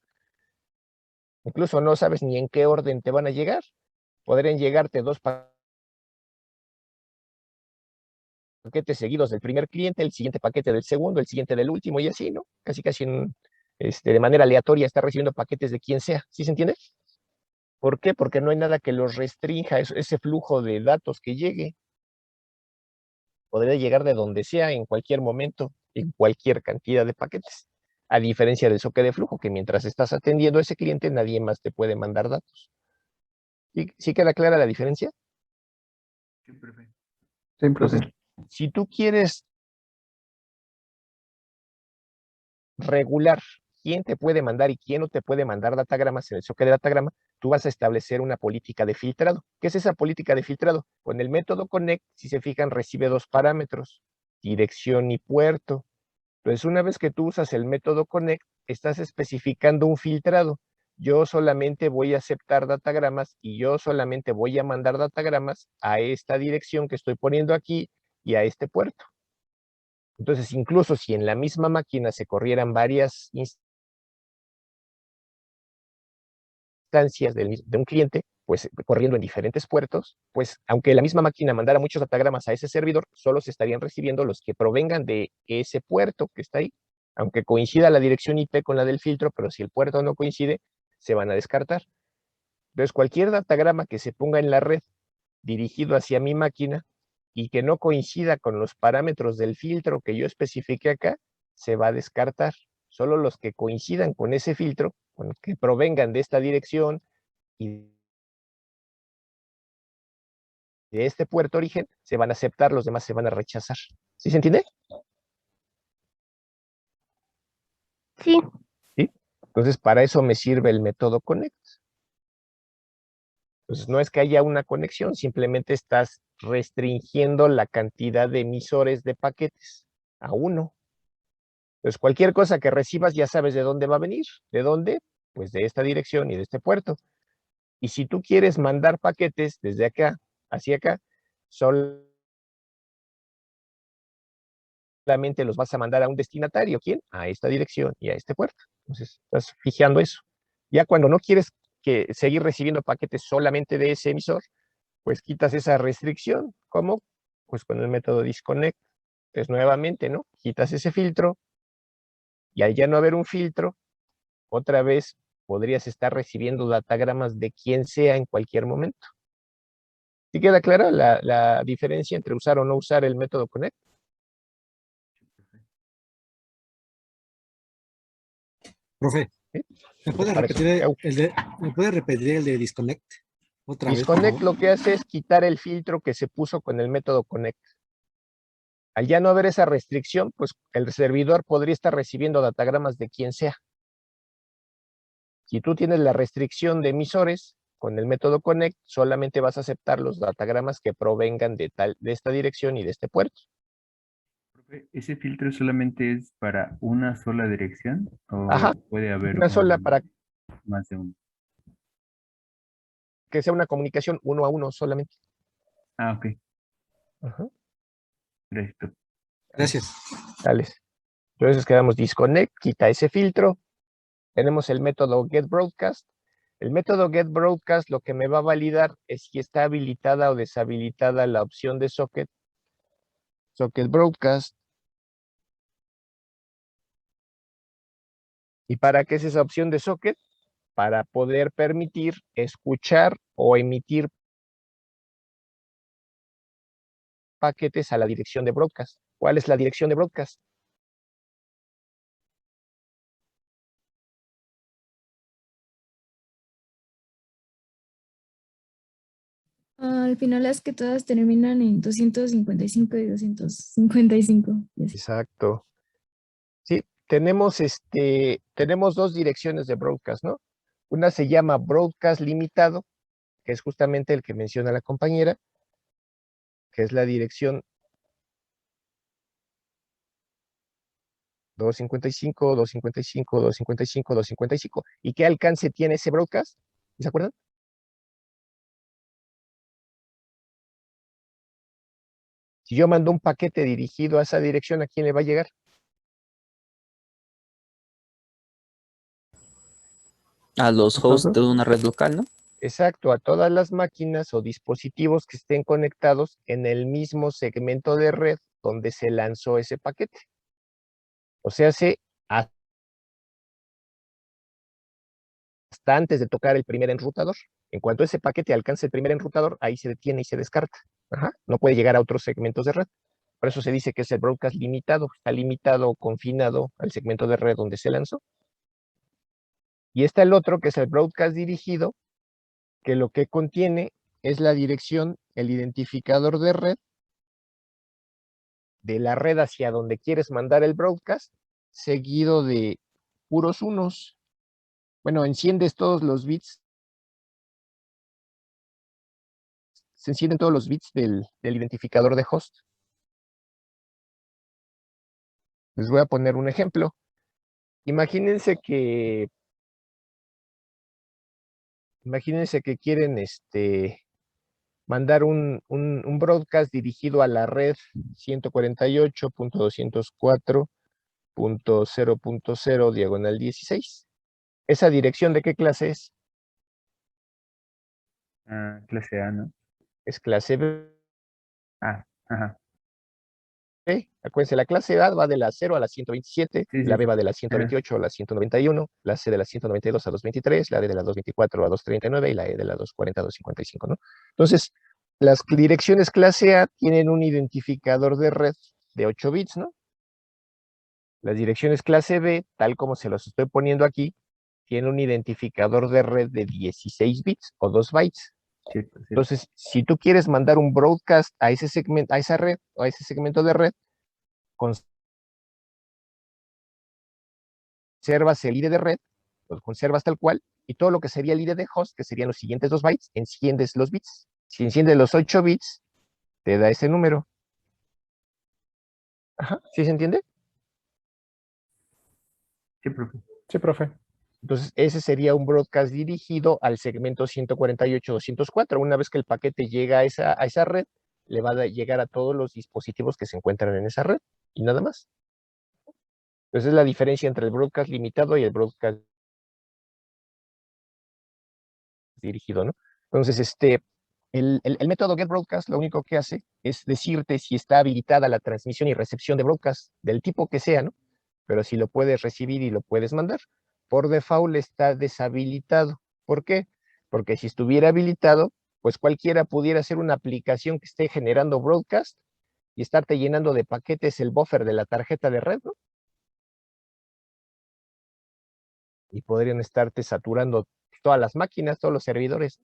Incluso no sabes ni en qué orden te van a llegar. Podrían llegarte 2 paquetes seguidos del primer cliente, el siguiente paquete del segundo, el siguiente del último y así, ¿no? Casi de manera aleatoria está recibiendo paquetes de quien sea. ¿Sí se entiende? ¿Por qué? Porque no hay nada que los restrinja ese flujo de datos que llegue. Podría llegar de donde sea, en cualquier momento, en cualquier cantidad de paquetes. A diferencia del socket de flujo, que mientras estás atendiendo a ese cliente, nadie más te puede mandar datos. ¿Sí queda clara la diferencia? Sí, perfecto. Sí, Entonces, profe. si tú quieres regular quién te puede mandar y quién no te puede mandar datagramas en el socket de datagrama, tú vas a establecer una política de filtrado. ¿Qué es esa política de filtrado? Con el método connect, si se fijan, recibe 2 parámetros, dirección y puerto. Entonces, una vez que tú usas el método connect, estás especificando un filtrado. Yo solamente voy a aceptar datagramas y yo solamente voy a mandar datagramas a esta dirección que estoy poniendo aquí y a este puerto. Entonces, incluso si en la misma máquina se corrieran varias instancias de un cliente, pues corriendo en diferentes puertos, pues aunque la misma máquina mandara muchos datagramas a ese servidor, solo se estarían recibiendo los que provengan de ese puerto que está ahí, aunque coincida la dirección IP con la del filtro, pero si el puerto no coincide, se van a descartar. Entonces, cualquier datagrama que se ponga en la red dirigido hacia mi máquina y que no coincida con los parámetros del filtro que yo especifique acá, se va a descartar. Solo los que coincidan con ese filtro, con que provengan de esta dirección y de este puerto origen, se van a aceptar, los demás se van a rechazar. ¿Sí se entiende? Sí, ¿Sí? Entonces, para eso me sirve el método connect. Entonces, no es que haya una conexión, simplemente estás restringiendo la cantidad de emisores de paquetes a uno. Entonces, cualquier cosa que recibas ya sabes de dónde va a venir. ¿De dónde? Pues de esta dirección y de este puerto. Y si tú quieres mandar paquetes desde acá hacia acá, solamente los vas a mandar a un destinatario. ¿Quién? A esta dirección y a este puerto. Entonces, estás fijando eso. Ya cuando no quieres seguir recibiendo paquetes solamente de ese emisor, pues quitas esa restricción. ¿Cómo? Pues con el método disconnect. Entonces, nuevamente, ¿no? Quitas ese filtro y al ya no haber un filtro, otra vez podrías estar recibiendo datagramas de quien sea en cualquier momento. ¿Sí queda clara la diferencia entre usar o no usar el método connect? Profe, ¿Sí? ¿me Pues puede para eso. repetir el de disconnect otra vez, por Disconnect favor? lo que hace es quitar el filtro que se puso con el método connect. Al ya no haber esa restricción, pues el servidor podría estar recibiendo datagramas de quien sea. Si tú tienes la restricción de emisores, con el método connect solamente vas a aceptar los datagramas que provengan de esta dirección y de este puerto. Profe, ¿ese filtro solamente es para una sola dirección Ajá, o puede haber una sola para más de uno? que sea una comunicación uno a uno solamente. Ah, ok. Ajá, Perfecto. Gracias. tales. Entonces quedamos disconnect, quita ese filtro. Tenemos el método getBroadcast. El método getBroadcast lo que me va a validar es si está habilitada o deshabilitada la opción de socket broadcast. ¿Y para qué es esa opción de socket? Para poder permitir escuchar o emitir paquetes a la dirección de broadcast. ¿Cuál es la dirección de broadcast? Al final es que todas terminan en 255 y 255. Y así. Exacto. Sí, tenemos dos direcciones de broadcast, ¿no? Una se llama broadcast limitado, que es justamente el que menciona la compañera, que es la dirección 255, 255, 255, 255. ¿Y qué alcance tiene ese broadcast? ¿Se acuerdan? Si yo mando un paquete dirigido a esa dirección, ¿a quién le va a llegar? A los hosts Entonces, de una red local, ¿no? exacto, a todas las máquinas o dispositivos que estén conectados en el mismo segmento de red donde se lanzó ese paquete. O sea, hasta antes de tocar el primer enrutador. En cuanto ese paquete alcance el primer enrutador, ahí se detiene y se descarta. Ajá, no puede llegar a otros segmentos de red. Por eso se dice que es el broadcast limitado, está limitado o confinado al segmento de red donde se lanzó. Y está el otro, que es el broadcast dirigido, que lo que contiene es la dirección, el identificador de red, de la red hacia donde quieres mandar el broadcast, seguido de puros unos. Bueno, enciendes todos los bits, se encienden todos los bits del identificador de host. Les voy a poner un ejemplo. Imagínense que quieren mandar un broadcast dirigido a la red 148.204.0.0/16. ¿Esa dirección de qué clase es? Clase A, ¿no? Es clase B. Ah, ajá. Acuérdense, la clase A va de la 0 a la 127, Sí, la sí, B va de la ajá. 128 a la 191, la C de la 192 a 223, la D de la 224 a 239 y la E de la 240 a 255, ¿no? Entonces, las direcciones clase A tienen un identificador de red de 8 bits, ¿no? Las direcciones clase B, tal como se los estoy poniendo aquí, tienen un identificador de red de 16 bits o 2 bytes. Cierto, cierto. Entonces, si tú quieres mandar un broadcast a ese segmento, a esa red o a ese segmento de red, conservas el ID de red, lo conservas tal cual, y todo lo que sería el ID de host, que serían los siguientes 2 bytes, enciendes los bits. Si enciendes los 8 bits, te da ese número. Ajá, ¿sí se entiende? Sí, profe. Sí, profe. Entonces, ese sería un broadcast dirigido al segmento 148.204. Una vez que el paquete llega a esa red, le va a llegar a todos los dispositivos que se encuentran en esa red, y nada más. Entonces, es la diferencia entre el broadcast limitado y el broadcast dirigido, ¿no? Entonces, el método getBroadcast lo único que hace es decirte si está habilitada la transmisión y recepción de broadcast del tipo que sea, ¿no? Pero si lo puedes recibir y lo puedes mandar. Por default está deshabilitado. ¿Por qué? Porque si estuviera habilitado, pues cualquiera pudiera hacer una aplicación que esté generando broadcast y estarte llenando de paquetes el buffer de la tarjeta de red, ¿no? Y podrían estarte saturando todas las máquinas, todos los servidores.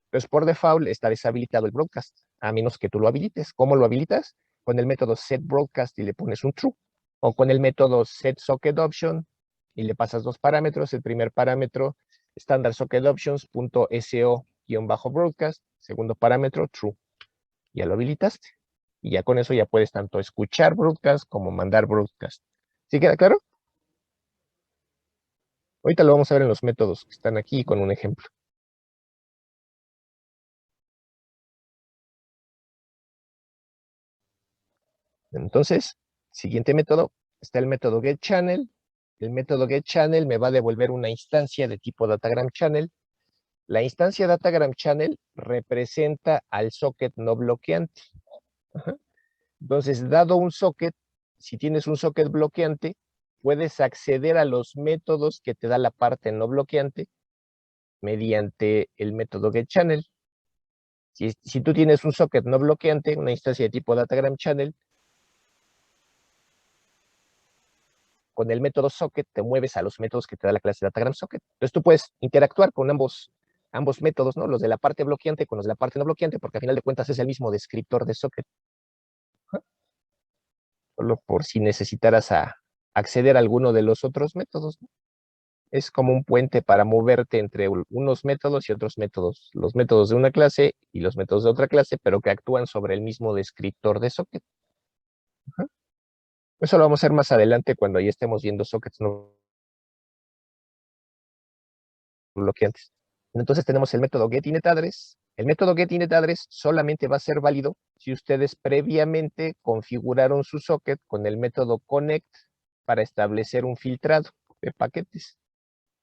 Entonces, por default está deshabilitado el broadcast, a menos que tú lo habilites. ¿Cómo lo habilitas? Con el método setBroadcast y le pones un true. O con el método setSocketOption y le pasas 2 parámetros. El primer parámetro, standardSocketOptions.so-broadcast. Segundo parámetro, true. Ya lo habilitaste. Y ya con eso ya puedes tanto escuchar broadcast como mandar broadcast. ¿Sí queda claro? Ahorita lo vamos a ver en los métodos que están aquí con un ejemplo. Entonces, siguiente método, está el método getChannel. El método getChannel me va a devolver una instancia de tipo DatagramChannel. La instancia DatagramChannel representa al socket no bloqueante. Ajá. Entonces, dado un socket, si tienes un socket bloqueante, puedes acceder a los métodos que te da la parte no bloqueante mediante el método getChannel. Si tú tienes un socket no bloqueante, una instancia de tipo DatagramChannel, con el método socket te mueves a los métodos que te da la clase DatagramSocket. Entonces tú puedes interactuar con ambos métodos, ¿no? Los de la parte bloqueante con los de la parte no bloqueante, porque al final de cuentas es el mismo descriptor de socket. Solo por si necesitaras acceder a alguno de los otros métodos, ¿no? Es como un puente para moverte entre unos métodos y otros métodos. Los métodos de una clase y los métodos de otra clase, pero que actúan sobre el mismo descriptor de socket. Ajá. Eso lo vamos a hacer más adelante cuando ya estemos viendo sockets no bloqueantes. Entonces tenemos el método getInetAddress. El método getInetAddress solamente va a ser válido si ustedes previamente configuraron su socket con el método connect para establecer un filtrado de paquetes.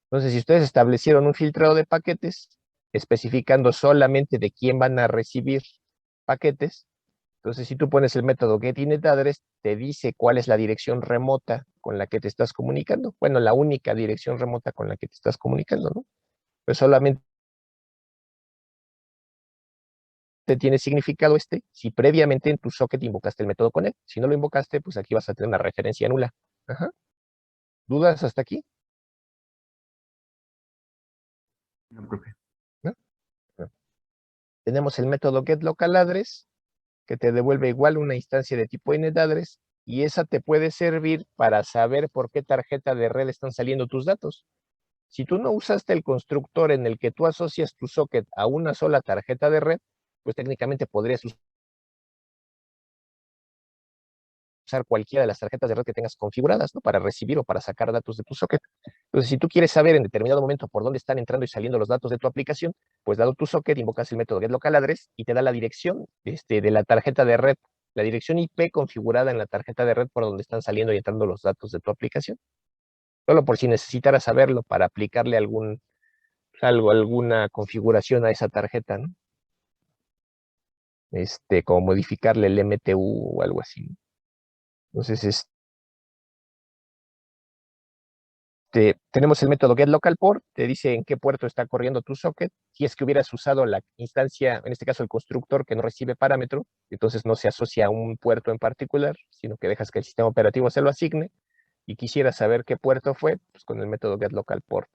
Entonces, si ustedes establecieron un filtrado de paquetes, especificando solamente de quién van a recibir paquetes, entonces si tú pones el método getInetAddress, te dice cuál es la dirección remota con la que te estás comunicando. Bueno, la única dirección remota con la que te estás comunicando, ¿no? Pues solamente tiene significado si previamente en tu socket invocaste el método connect. Si no lo invocaste, pues aquí vas a tener una referencia nula. Ajá. ¿Dudas hasta aquí? No, profe. ¿No? No. Tenemos el método getLocalAddress, que te devuelve igual una instancia de tipo inetAddress, y esa te puede servir para saber por qué tarjeta de red están saliendo tus datos. Si tú no usaste el constructor en el que tú asocias tu socket a una sola tarjeta de red, pues técnicamente podrías usar cualquiera de las tarjetas de red que tengas configuradas, ¿no? Para recibir o para sacar datos de tu socket. Entonces, si tú quieres saber en determinado momento por dónde están entrando y saliendo los datos de tu aplicación, pues dado tu socket, invocas el método getLocalAddress y te da la dirección de la tarjeta de red, la dirección IP configurada en la tarjeta de red por donde están saliendo y entrando los datos de tu aplicación. Solo por si necesitaras saberlo para aplicarle algún alguna configuración a esa tarjeta, ¿no? Como modificarle el MTU o algo así, ¿no? Entonces, tenemos el método getLocalPort, te dice en qué puerto está corriendo tu socket. Si es que hubieras usado la instancia, en este caso el constructor que no recibe parámetro, entonces no se asocia a un puerto en particular, sino que dejas que el sistema operativo se lo asigne, y quisieras saber qué puerto fue, pues con el método getLocalPort.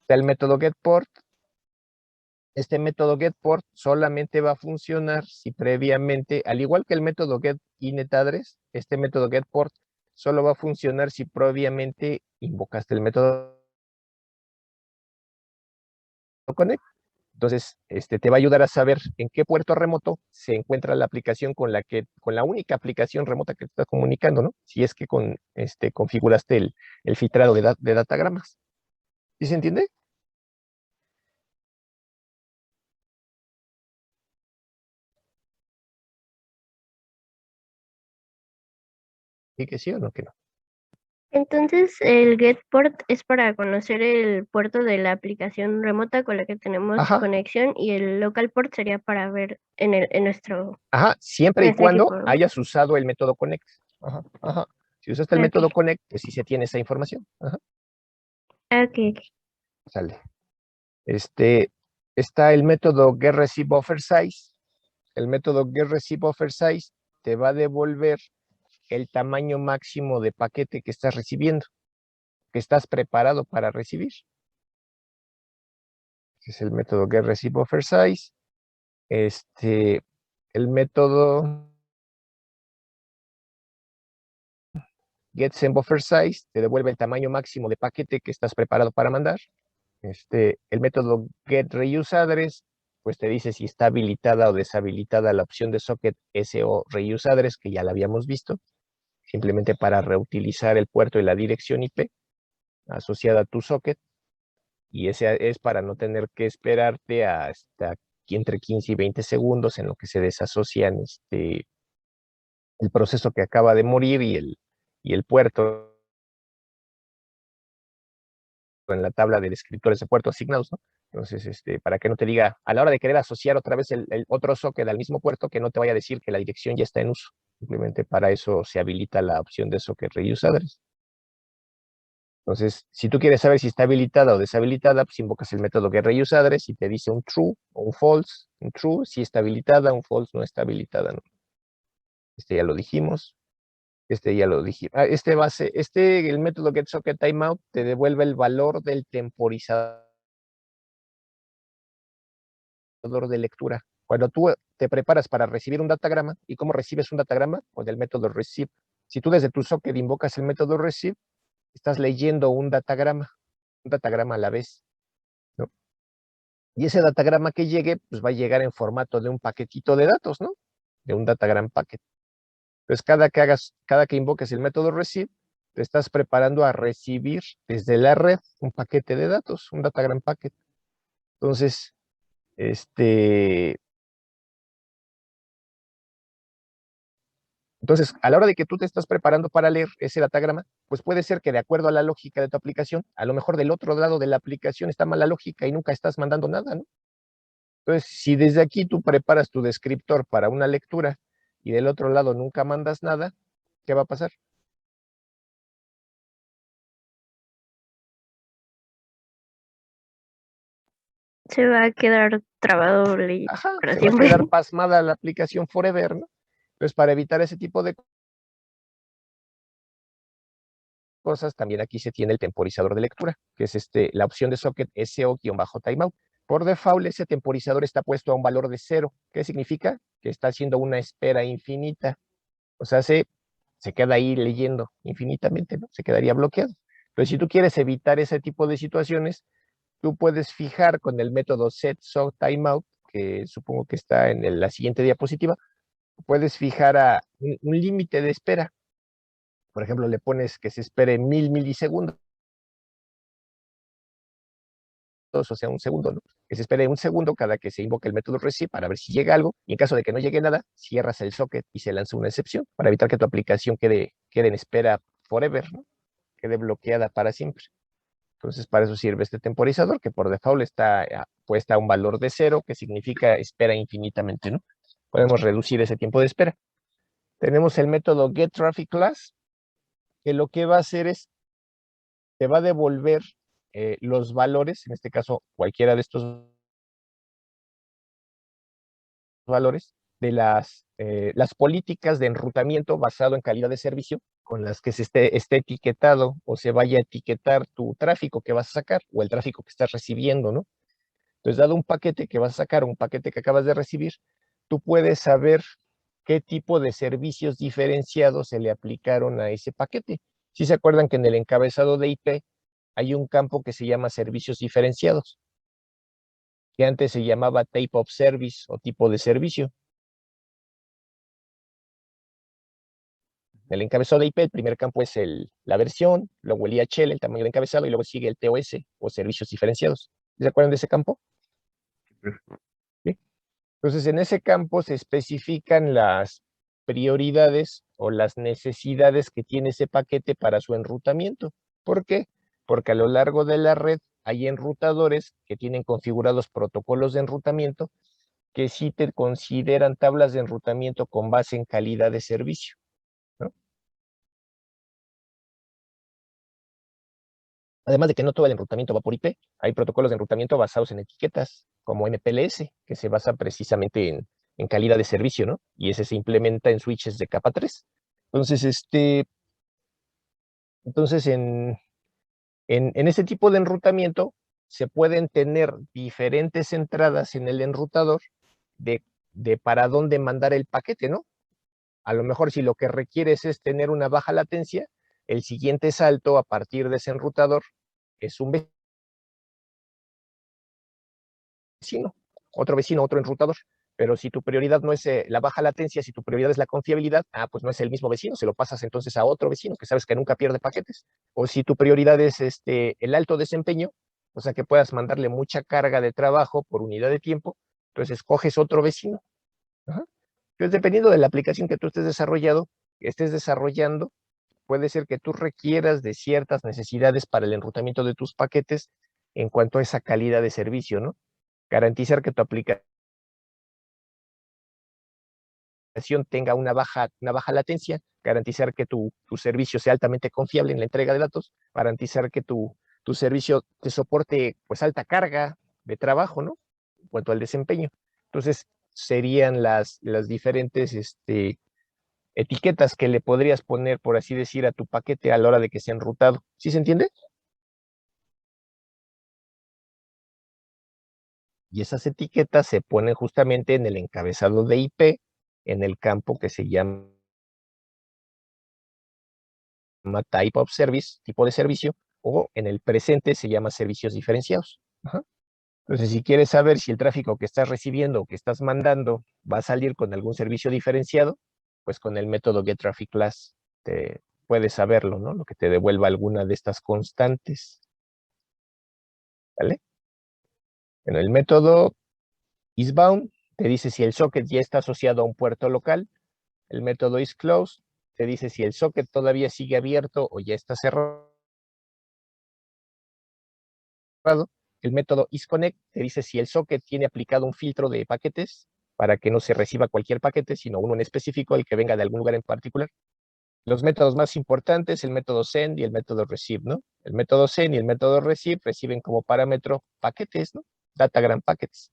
Está el método getPort. Este método getPort solamente va a funcionar si previamente, al igual que el método getInetAddress, este método getPort solo va a funcionar si previamente invocaste el método connect. Entonces, te va a ayudar a saber en qué puerto remoto se encuentra la aplicación con la única aplicación remota que te está comunicando, ¿no? Si es que configuraste el filtrado de datagramas. ¿Sí se entiende? ¿Sí que sí o no que no? Entonces, el getPort es para conocer el puerto de la aplicación remota con la que tenemos Ajá. conexión, y el localport sería para ver en nuestro Ajá, siempre y nuestro cuando equipo, ¿no? hayas usado el método connect. Ajá, ajá. Si usaste el método Ok. connect, pues sí se tiene esa información. Ajá, Ok. sale. Está el método getReceiveBufferSize. El método getReceiveBufferSize te va a devolver el tamaño máximo de paquete que estás recibiendo, que estás preparado para recibir. Ese es el método getReceiveBufferSize. El método getSendBufferSize te devuelve el tamaño máximo de paquete que estás preparado para mandar. El método getReuseAddress, pues te dice si está habilitada o deshabilitada la opción de socket SO ReuseAddress, que ya la habíamos visto, simplemente para reutilizar el puerto y la dirección IP asociada a tu socket, y ese es para no tener que esperarte hasta entre 15 y 20 segundos en lo que se desasocian el proceso que acaba de morir y el puerto en la tabla de descriptores de puerto asignados, ¿no? Entonces, para que no te diga, a la hora de querer asociar otra vez el otro socket al mismo puerto, que no te vaya a decir que la dirección ya está en uso. Simplemente para eso se habilita la opción de socket reuse address. Entonces, si tú quieres saber si está habilitada o deshabilitada, pues invocas el método getReuseAddress y te dice un true o un false. Un true si está habilitada, un false no está habilitada, ¿no? Ya lo dijimos. Ya lo dije. El método getSocketTimeout te devuelve el valor del temporizador de lectura. Cuando tú te preparas para recibir un datagrama, ¿y cómo recibes un datagrama? Con el método receive. Si tú desde tu socket invocas el método receive, estás leyendo un datagrama a la vez, ¿no? Y ese datagrama que llegue, pues va a llegar en formato de un paquetito de datos, ¿no? De un datagram packet. Entonces, cada que invoques el método receive, te estás preparando a recibir desde la red un paquete de datos, un datagram packet. Entonces, a la hora de que tú te estás preparando para leer ese datagrama, pues puede ser que de acuerdo a la lógica de tu aplicación, a lo mejor del otro lado de la aplicación está mala lógica y nunca estás mandando nada, ¿no? Entonces, si desde aquí tú preparas tu descriptor para una lectura y del otro lado nunca mandas nada, ¿qué va a pasar? Se va a quedar trabado Ajá, para se va a siempre. quedar pasmada la aplicación forever, ¿no? Entonces, para evitar ese tipo de cosas, también aquí se tiene el temporizador de lectura, que es la opción de socket SO-timeout. Por default, ese temporizador está puesto a un valor de 0. ¿Qué significa? Que está haciendo una espera infinita. O sea, se queda ahí leyendo infinitamente, ¿no? Se quedaría bloqueado. Pero si tú quieres evitar ese tipo de situaciones, tú puedes fijar con el método setSoTimeout, que supongo que está en la siguiente diapositiva, puedes fijar a un límite de espera. Por ejemplo, le pones que se espere 1000 milisegundos, o sea, un segundo, ¿no? Que se espere un segundo cada que se invoque el método receive para ver si llega algo, y en caso de que no llegue nada, cierras el socket y se lanza una excepción para evitar que tu aplicación quede en espera forever, ¿no? Quede bloqueada para siempre. Entonces, para eso sirve este temporizador, que por default está puesta a un valor de 0, que significa espera infinitamente, ¿no? Podemos reducir ese tiempo de espera. Tenemos el método getTrafficClass, que lo que va a hacer es, te va a devolver los valores, en este caso, cualquiera de estos valores, de las políticas de enrutamiento basado en calidad de servicio con las que se esté etiquetado o se vaya a etiquetar tu tráfico que vas a sacar o el tráfico que estás recibiendo, ¿no? Entonces, dado un paquete que vas a sacar, un paquete que acabas de recibir, tú puedes saber qué tipo de servicios diferenciados se le aplicaron a ese paquete. Si se acuerdan que en el encabezado de IP hay un campo que se llama servicios diferenciados, que antes se llamaba type of service o tipo de servicio. En el encabezado de IP, el primer campo es la versión, luego el IHL, el tamaño del encabezado, y luego sigue el TOS o servicios diferenciados. ¿Se acuerdan de ese campo? ¿Sí? Entonces, en ese campo se especifican las prioridades o las necesidades que tiene ese paquete para su enrutamiento. ¿Por qué? Porque a lo largo de la red hay enrutadores que tienen configurados protocolos de enrutamiento que sí te consideran tablas de enrutamiento con base en calidad de servicio, ¿no? Además de que no todo el enrutamiento va por IP, hay protocolos de enrutamiento basados en etiquetas, como MPLS, que se basa precisamente en calidad de servicio, ¿no? Y ese se implementa en switches de capa 3. Entonces, en este tipo de enrutamiento se pueden tener diferentes entradas en el enrutador de para dónde mandar el paquete, ¿no? A lo mejor si lo que requieres es tener una baja latencia, el siguiente salto a partir de ese enrutador es un vecino, otro enrutador. Pero si tu prioridad no es la baja latencia, si tu prioridad es la confiabilidad, pues no es el mismo vecino, se lo pasas entonces a otro vecino que sabes que nunca pierde paquetes. O si tu prioridad es el alto desempeño, o sea que puedas mandarle mucha carga de trabajo por unidad de tiempo, entonces escoges otro vecino. Ajá. Entonces, dependiendo de la aplicación que tú estés desarrollando, puede ser que tú requieras de ciertas necesidades para el enrutamiento de tus paquetes en cuanto a esa calidad de servicio, ¿no? Garantizar que tu aplicación tenga una baja latencia, garantizar que tu servicio sea altamente confiable en la entrega de datos, garantizar que tu servicio te soporte pues alta carga de trabajo, ¿no? En cuanto al desempeño. Entonces, serían las diferentes etiquetas que le podrías poner, por así decir, a tu paquete a la hora de que sea enrutado. ¿Sí se entiende? Y esas etiquetas se ponen justamente en el encabezado de IP, en el campo que se llama type of service, tipo de servicio, o en el presente se llama servicios diferenciados. Ajá. Entonces, si quieres saber si el tráfico que estás recibiendo o que estás mandando va a salir con algún servicio diferenciado, pues con el método getTrafficClass te puedes saberlo, ¿no? Lo que te devuelva alguna de estas constantes. ¿Vale? En el método isBound te dice si el socket ya está asociado a un puerto local. El método isClose te dice si el socket todavía sigue abierto o ya está cerrado. El método isConnect te dice si el socket tiene aplicado un filtro de paquetes para que no se reciba cualquier paquete, sino uno en específico, el que venga de algún lugar en particular. Los métodos más importantes, el método send y el método receive, ¿no? El método send y el método receive reciben como parámetro paquetes, ¿no? Datagram packets.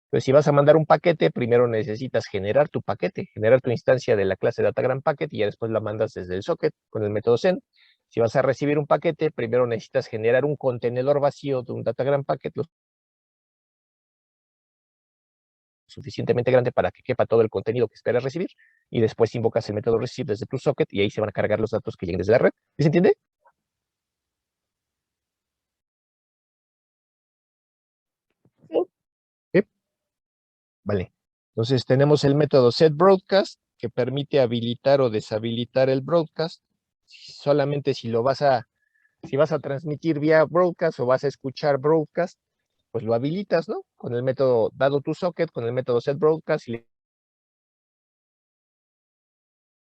Entonces, si vas a mandar un paquete, primero necesitas generar tu paquete, generar tu instancia de la clase Datagram Packet y ya después la mandas desde el socket con el método send. Si vas a recibir un paquete, primero necesitas generar un contenedor vacío de un Datagram Packet lo suficientemente grande para que quepa todo el contenido que esperas recibir y después invocas el método receive desde tu socket y ahí se van a cargar los datos que lleguen desde la red. ¿Sí se entiende? Sí. ¿Sí? Vale. Entonces tenemos el método setBroadcast que permite habilitar o deshabilitar el broadcast solamente si vas a transmitir vía broadcast o vas a escuchar broadcast, pues lo habilitas, ¿no? Con el método, dado tu socket, con el método setBroadcast y le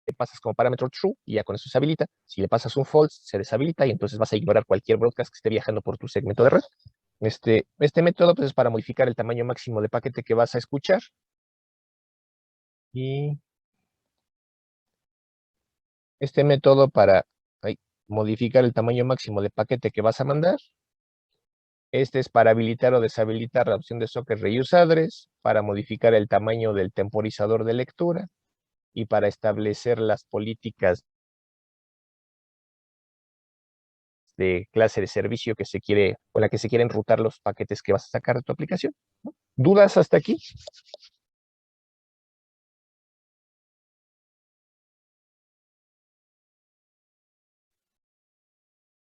le pasas como parámetro true y ya con eso se habilita. Si le pasas un false, se deshabilita y entonces vas a ignorar cualquier broadcast que esté viajando por tu segmento de red. Este método pues, es para modificar el tamaño máximo de paquete que vas a escuchar. Y este método para modificar el tamaño máximo de paquete que vas a mandar. Este es para habilitar o deshabilitar la opción de socket reuse address, para modificar el tamaño del temporizador de lectura y para establecer las políticas de clase de servicio que se quiere, con la que se quieren rutar los paquetes que vas a sacar de tu aplicación. ¿Dudas hasta aquí?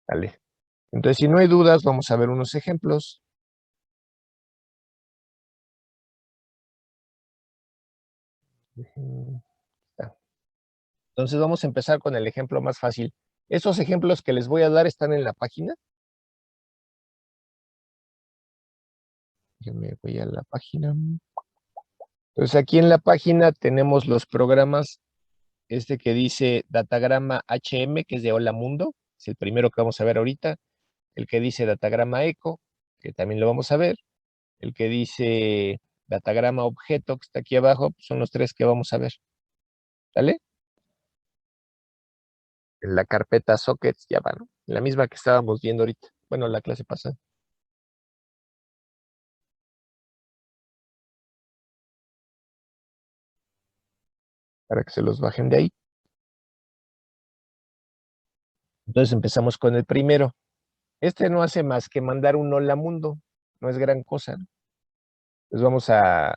Vale. Entonces, si no hay dudas, vamos a ver unos ejemplos. Entonces, vamos a empezar con el ejemplo más fácil. Esos ejemplos que les voy a dar están en la página. Yo me voy a la página. Entonces, aquí en la página tenemos los programas. Este que dice Datagrama HM, que es de Hola Mundo, es el primero que vamos a ver ahorita. El que dice Datagrama Eco, que también lo vamos a ver. El que dice Datagrama Objeto, que está aquí abajo, son los tres que vamos a ver. ¿Sale? En la carpeta Sockets ya va, ¿no? En la misma que estábamos viendo ahorita. Bueno, la clase pasada. Para que se los bajen de ahí. Entonces empezamos con el primero. Este no hace más que mandar un hola mundo. No es gran cosa, ¿no? Entonces vamos a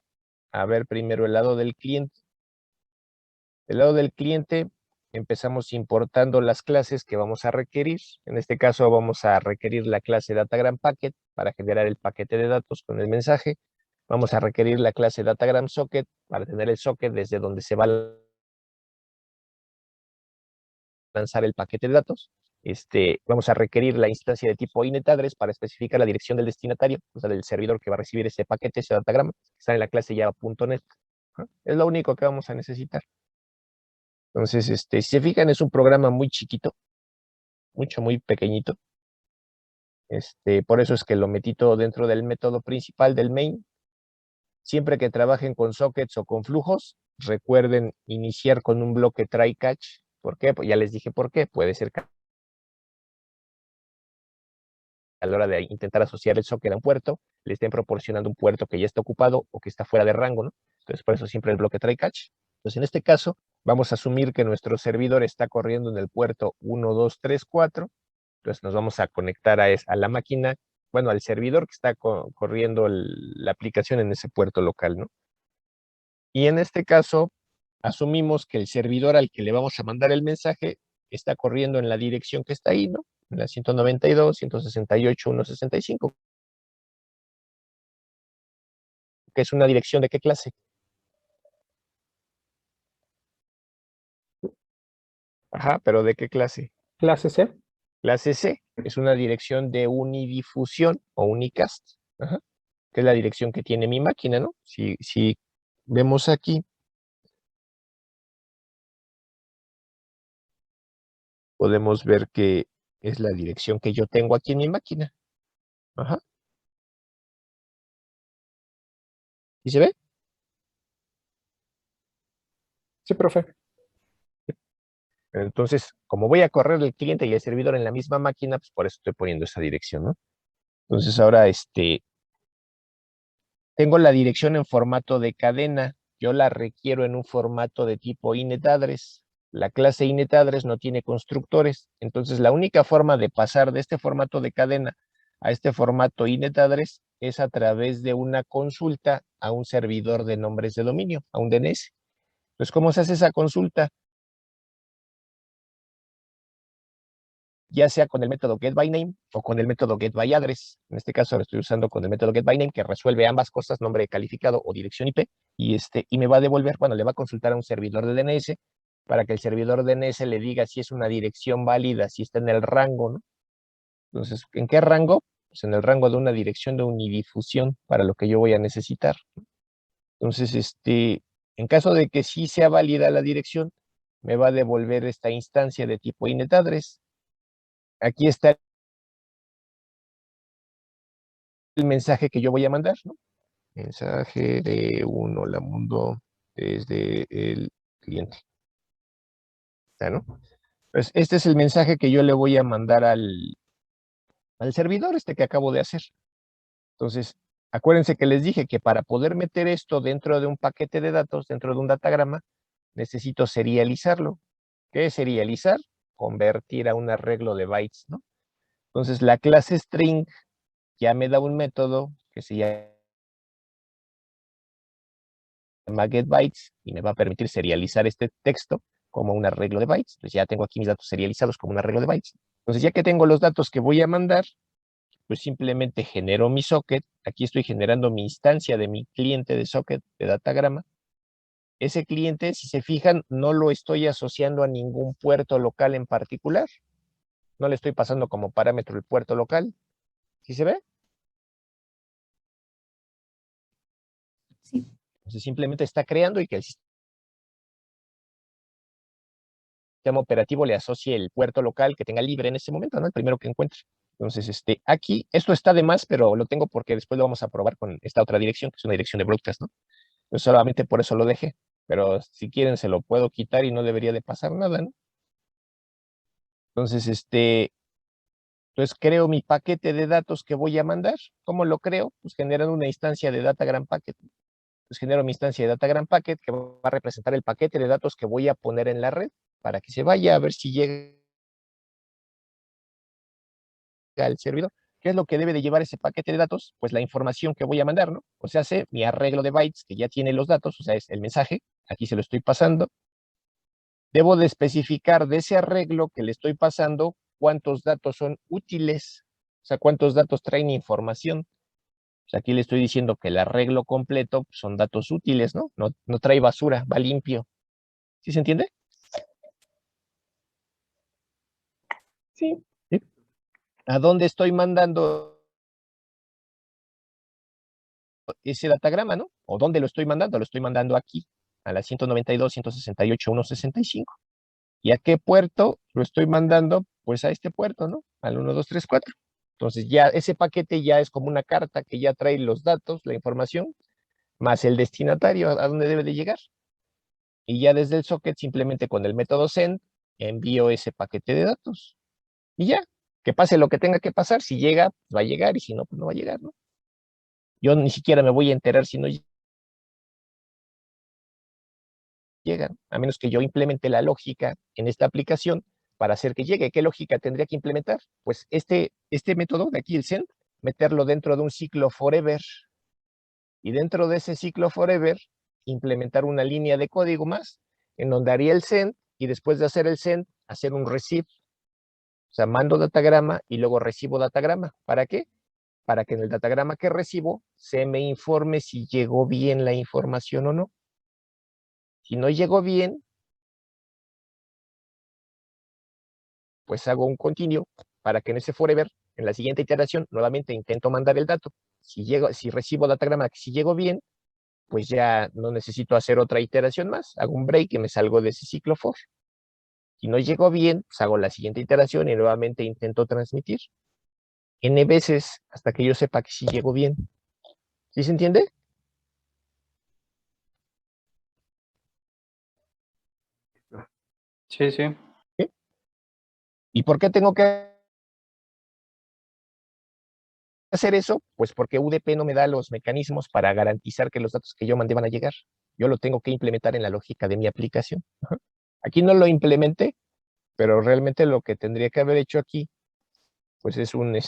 ver primero el lado del cliente. Del lado del cliente empezamos importando las clases que vamos a requerir. En este caso vamos a requerir la clase Datagram Packet para generar el paquete de datos con el mensaje. Vamos a requerir la clase Datagram Socket para tener el socket desde donde se va a lanzar el paquete de datos. Vamos a requerir la instancia de tipo inetAddress para especificar la dirección del destinatario, o sea, del servidor que va a recibir ese paquete, ese datagrama, que está en la clase java.net. Es lo único que vamos a necesitar. Entonces, si se fijan, es un programa muy chiquito, muy pequeñito. Por eso es que lo metí todo dentro del método principal del main. Siempre que trabajen con sockets o con flujos, recuerden iniciar con un bloque try catch. ¿Por qué? Pues ya les dije por qué. Puede ser que a la hora de intentar asociar el socket a un puerto, le estén proporcionando un puerto que ya está ocupado o que está fuera de rango, ¿no? Entonces, por eso siempre el bloque try catch. Entonces, en este caso, vamos a asumir que nuestro servidor está corriendo en el puerto 1, 2, 3, 4. Entonces, nos vamos a conectar a la máquina, bueno, al servidor que está corriendo la aplicación en ese puerto local, ¿no? Y en este caso, asumimos que el servidor al que le vamos a mandar el mensaje está corriendo en la dirección que está ahí, ¿no? En la 192, 168, 165. Que es una dirección de qué clase. Ajá, pero ¿de qué clase? Clase C. Clase C es una dirección de unidifusión o unicast. Ajá, que es la dirección que tiene mi máquina, ¿no? Si vemos aquí, podemos ver que es la dirección que yo tengo aquí en mi máquina. Ajá. ¿Y se ve? Sí, profe. Entonces, como voy a correr el cliente y el servidor en la misma máquina, pues por eso estoy poniendo esa dirección, ¿no? Entonces ahora, tengo la dirección en formato de cadena. Yo la requiero en un formato de tipo inetAddress. La clase inetAddress no tiene constructores. Entonces, la única forma de pasar de este formato de cadena a este formato inetAddress es a través de una consulta a un servidor de nombres de dominio, a un DNS. Entonces, ¿cómo se hace esa consulta? Ya sea con el método getByName o con el método getByAddress. En este caso lo estoy usando con el método getByName, que resuelve ambas cosas, nombre calificado o dirección IP, y me va a devolver, bueno, le va a consultar a un servidor de DNS para que el servidor de DNS le diga si es una dirección válida, si está en el rango, ¿no? Entonces, ¿en qué rango? Pues en el rango de una dirección de unidifusión para lo que yo voy a necesitar. Entonces, en caso de que sí sea válida la dirección, me va a devolver esta instancia de tipo inetAddress. Aquí está el mensaje que yo voy a mandar, ¿no? Mensaje de un hola mundo desde el cliente. ¿Está, no? Pues este es el mensaje que yo le voy a mandar al servidor que acabo de hacer. Entonces, acuérdense que les dije que para poder meter esto dentro de un paquete de datos, dentro de un datagrama, necesito serializarlo. ¿Qué es serializar? Convertir a un arreglo de bytes, ¿no? Entonces, la clase string ya me da un método que se llama getBytes y me va a permitir serializar este texto como un arreglo de bytes. Entonces, ya tengo aquí mis datos serializados como un arreglo de bytes. Entonces, ya que tengo los datos que voy a mandar, pues simplemente genero mi socket. Aquí estoy generando mi instancia de mi cliente de socket de datagrama. Ese cliente, si se fijan, no lo estoy asociando a ningún puerto local en particular. No le estoy pasando como parámetro el puerto local. ¿Sí se ve? Sí. Entonces simplemente está creando y que el sistema operativo le asocie el puerto local que tenga libre en ese momento, ¿no? El primero que encuentre. Entonces, aquí, esto está de más, pero lo tengo porque después lo vamos a probar con esta otra dirección, que es una dirección de broadcast, ¿no? Entonces, solamente por eso lo dejé. Pero si quieren, se lo puedo quitar y no debería de pasar nada, ¿no? Entonces, entonces creo mi paquete de datos que voy a mandar. ¿Cómo lo creo? Pues generando una instancia de Datagram Packet. Pues genero mi instancia de Datagram Packet que va a representar el paquete de datos que voy a poner en la red para que se vaya a ver si llega al servidor. ¿Qué es lo que debe de llevar ese paquete de datos? Pues la información que voy a mandar, ¿no? O sea, hace mi arreglo de bytes que ya tiene los datos, o sea, es el mensaje. Aquí se lo estoy pasando. Debo de especificar de ese arreglo que le estoy pasando cuántos datos son útiles, o sea, cuántos datos traen información. O sea, aquí le estoy diciendo que el arreglo completo son datos útiles, ¿no? No trae basura, va limpio. ¿Sí se entiende? Sí, ¿Sí? ¿A dónde estoy mandando ese datagrama, no? ¿O dónde lo estoy mandando? Lo estoy mandando aquí, a la 192.168.165. ¿Y a qué puerto lo estoy mandando? Pues a este puerto, ¿no? Al 1234. Entonces ya ese paquete ya es como una carta que ya trae los datos, la información, más el destinatario a dónde debe de llegar. Y ya desde el socket, simplemente con el método send, envío ese paquete de datos. Y ya, que pase lo que tenga que pasar. Si llega, pues va a llegar, y si no, pues no va a llegar, ¿no? Yo ni siquiera me voy a enterar si no llegan, a menos que yo implemente la lógica en esta aplicación para hacer que llegue. ¿Qué lógica tendría que implementar? Pues este método de aquí, el send, meterlo dentro de un ciclo forever, y dentro de ese ciclo forever, implementar una línea de código más, en donde haría el send, y después de hacer el send, hacer un receive. O sea, mando datagrama y luego recibo datagrama. ¿Para qué? Para que en el datagrama que recibo se me informe si llegó bien la información o no. Si no llegó bien, pues hago un continuo para que en ese forever, en la siguiente iteración, nuevamente intento mandar el dato. Si recibo datagrama, si llego bien, pues ya no necesito hacer otra iteración más. Hago un break y me salgo de ese ciclo for. Si no llego bien, pues hago la siguiente iteración y nuevamente intento transmitir n veces hasta que yo sepa que sí llego bien. ¿Sí se entiende? Sí, sí. ¿Sí? ¿Y por qué tengo que hacer eso? Pues porque UDP no me da los mecanismos para garantizar que los datos que yo mandé van a llegar. Yo lo tengo que implementar en la lógica de mi aplicación. Ajá. Aquí no lo implementé, pero realmente lo que tendría que haber hecho aquí, pues es un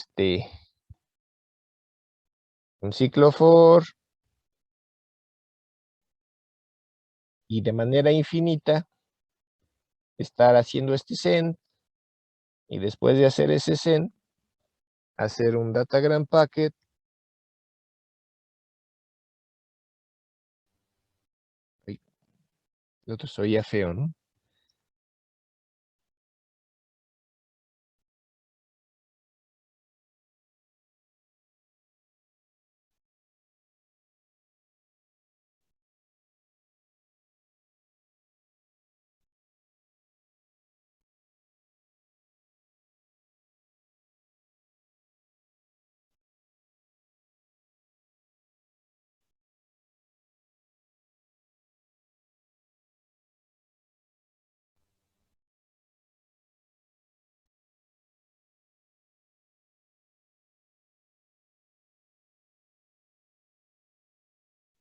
ciclo for, y de manera infinita estar haciendo este send, y después de hacer ese send, hacer un datagram packet. Ay, el otro se oía feo, ¿no?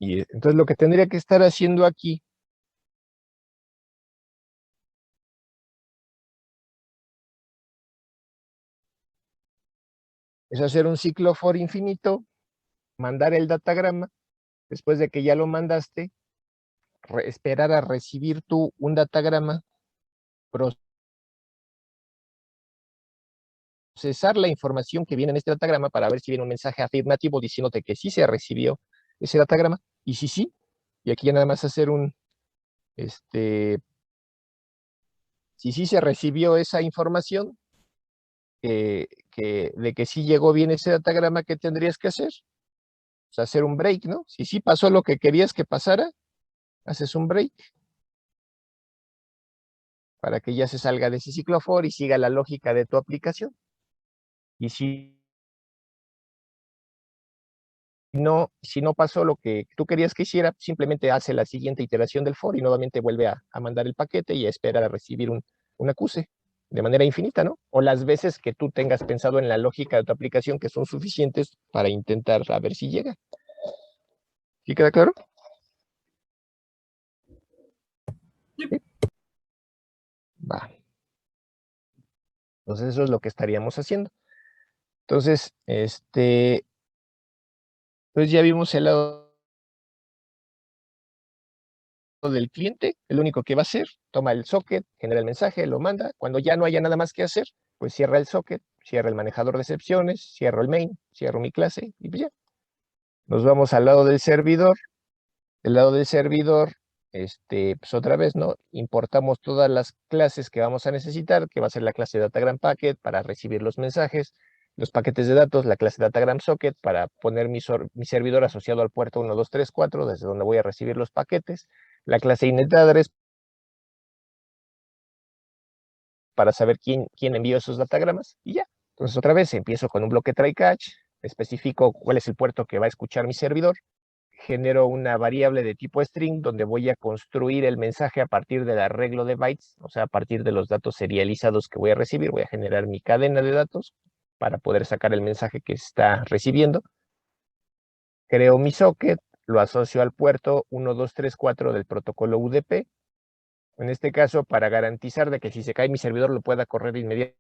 Y entonces lo que tendría que estar haciendo aquí es hacer un ciclo for infinito, mandar el datagrama, después de que ya lo mandaste, esperar a recibir tú un datagrama, procesar la información que viene en este datagrama para ver si viene un mensaje afirmativo diciéndote que sí se recibió ese datagrama, y si sí, y aquí ya nada más hacer un, si sí se recibió esa información, de que sí llegó bien ese datagrama, ¿qué tendrías que hacer? O sea, hacer un break, ¿no? Si sí pasó lo que querías que pasara, haces un break para que ya se salga de ese ciclo for y siga la lógica de tu aplicación. Y si no pasó lo que tú querías que hiciera, simplemente hace la siguiente iteración del for y nuevamente vuelve a mandar el paquete y a esperar a recibir un acuse de manera infinita, ¿no? O las veces que tú tengas pensado en la lógica de tu aplicación que son suficientes para intentar a ver si llega. ¿Sí queda claro? Sí. Va. Entonces eso es lo que estaríamos haciendo. Entonces, pues ya vimos el lado del cliente. El único que va a hacer, toma el socket, genera el mensaje, lo manda. Cuando ya no haya nada más que hacer, pues cierra el socket, cierra el manejador de excepciones, cierro el main, cierro mi clase y pues ya. Nos vamos al lado del servidor. Del lado del servidor, pues otra vez, ¿no? Importamos todas las clases que vamos a necesitar, que va a ser la clase Datagram Packet para recibir los mensajes, los paquetes de datos, la clase Datagram Socket para poner mi servidor asociado al puerto 1, 2, 3, 4, desde donde voy a recibir los paquetes, la clase InetAddress para saber quién envió esos datagramas, y ya. Entonces otra vez empiezo con un bloque try catch, especifico cuál es el puerto que va a escuchar mi servidor, genero una variable de tipo string donde voy a construir el mensaje a partir del arreglo de bytes, o sea, a partir de los datos serializados que voy a recibir, voy a generar mi cadena de datos para poder sacar el mensaje que está recibiendo. Creo mi socket, lo asocio al puerto 1, 2, 3, 4 del protocolo UDP. En este caso, para garantizar de que si se cae mi servidor lo pueda correr inmediatamente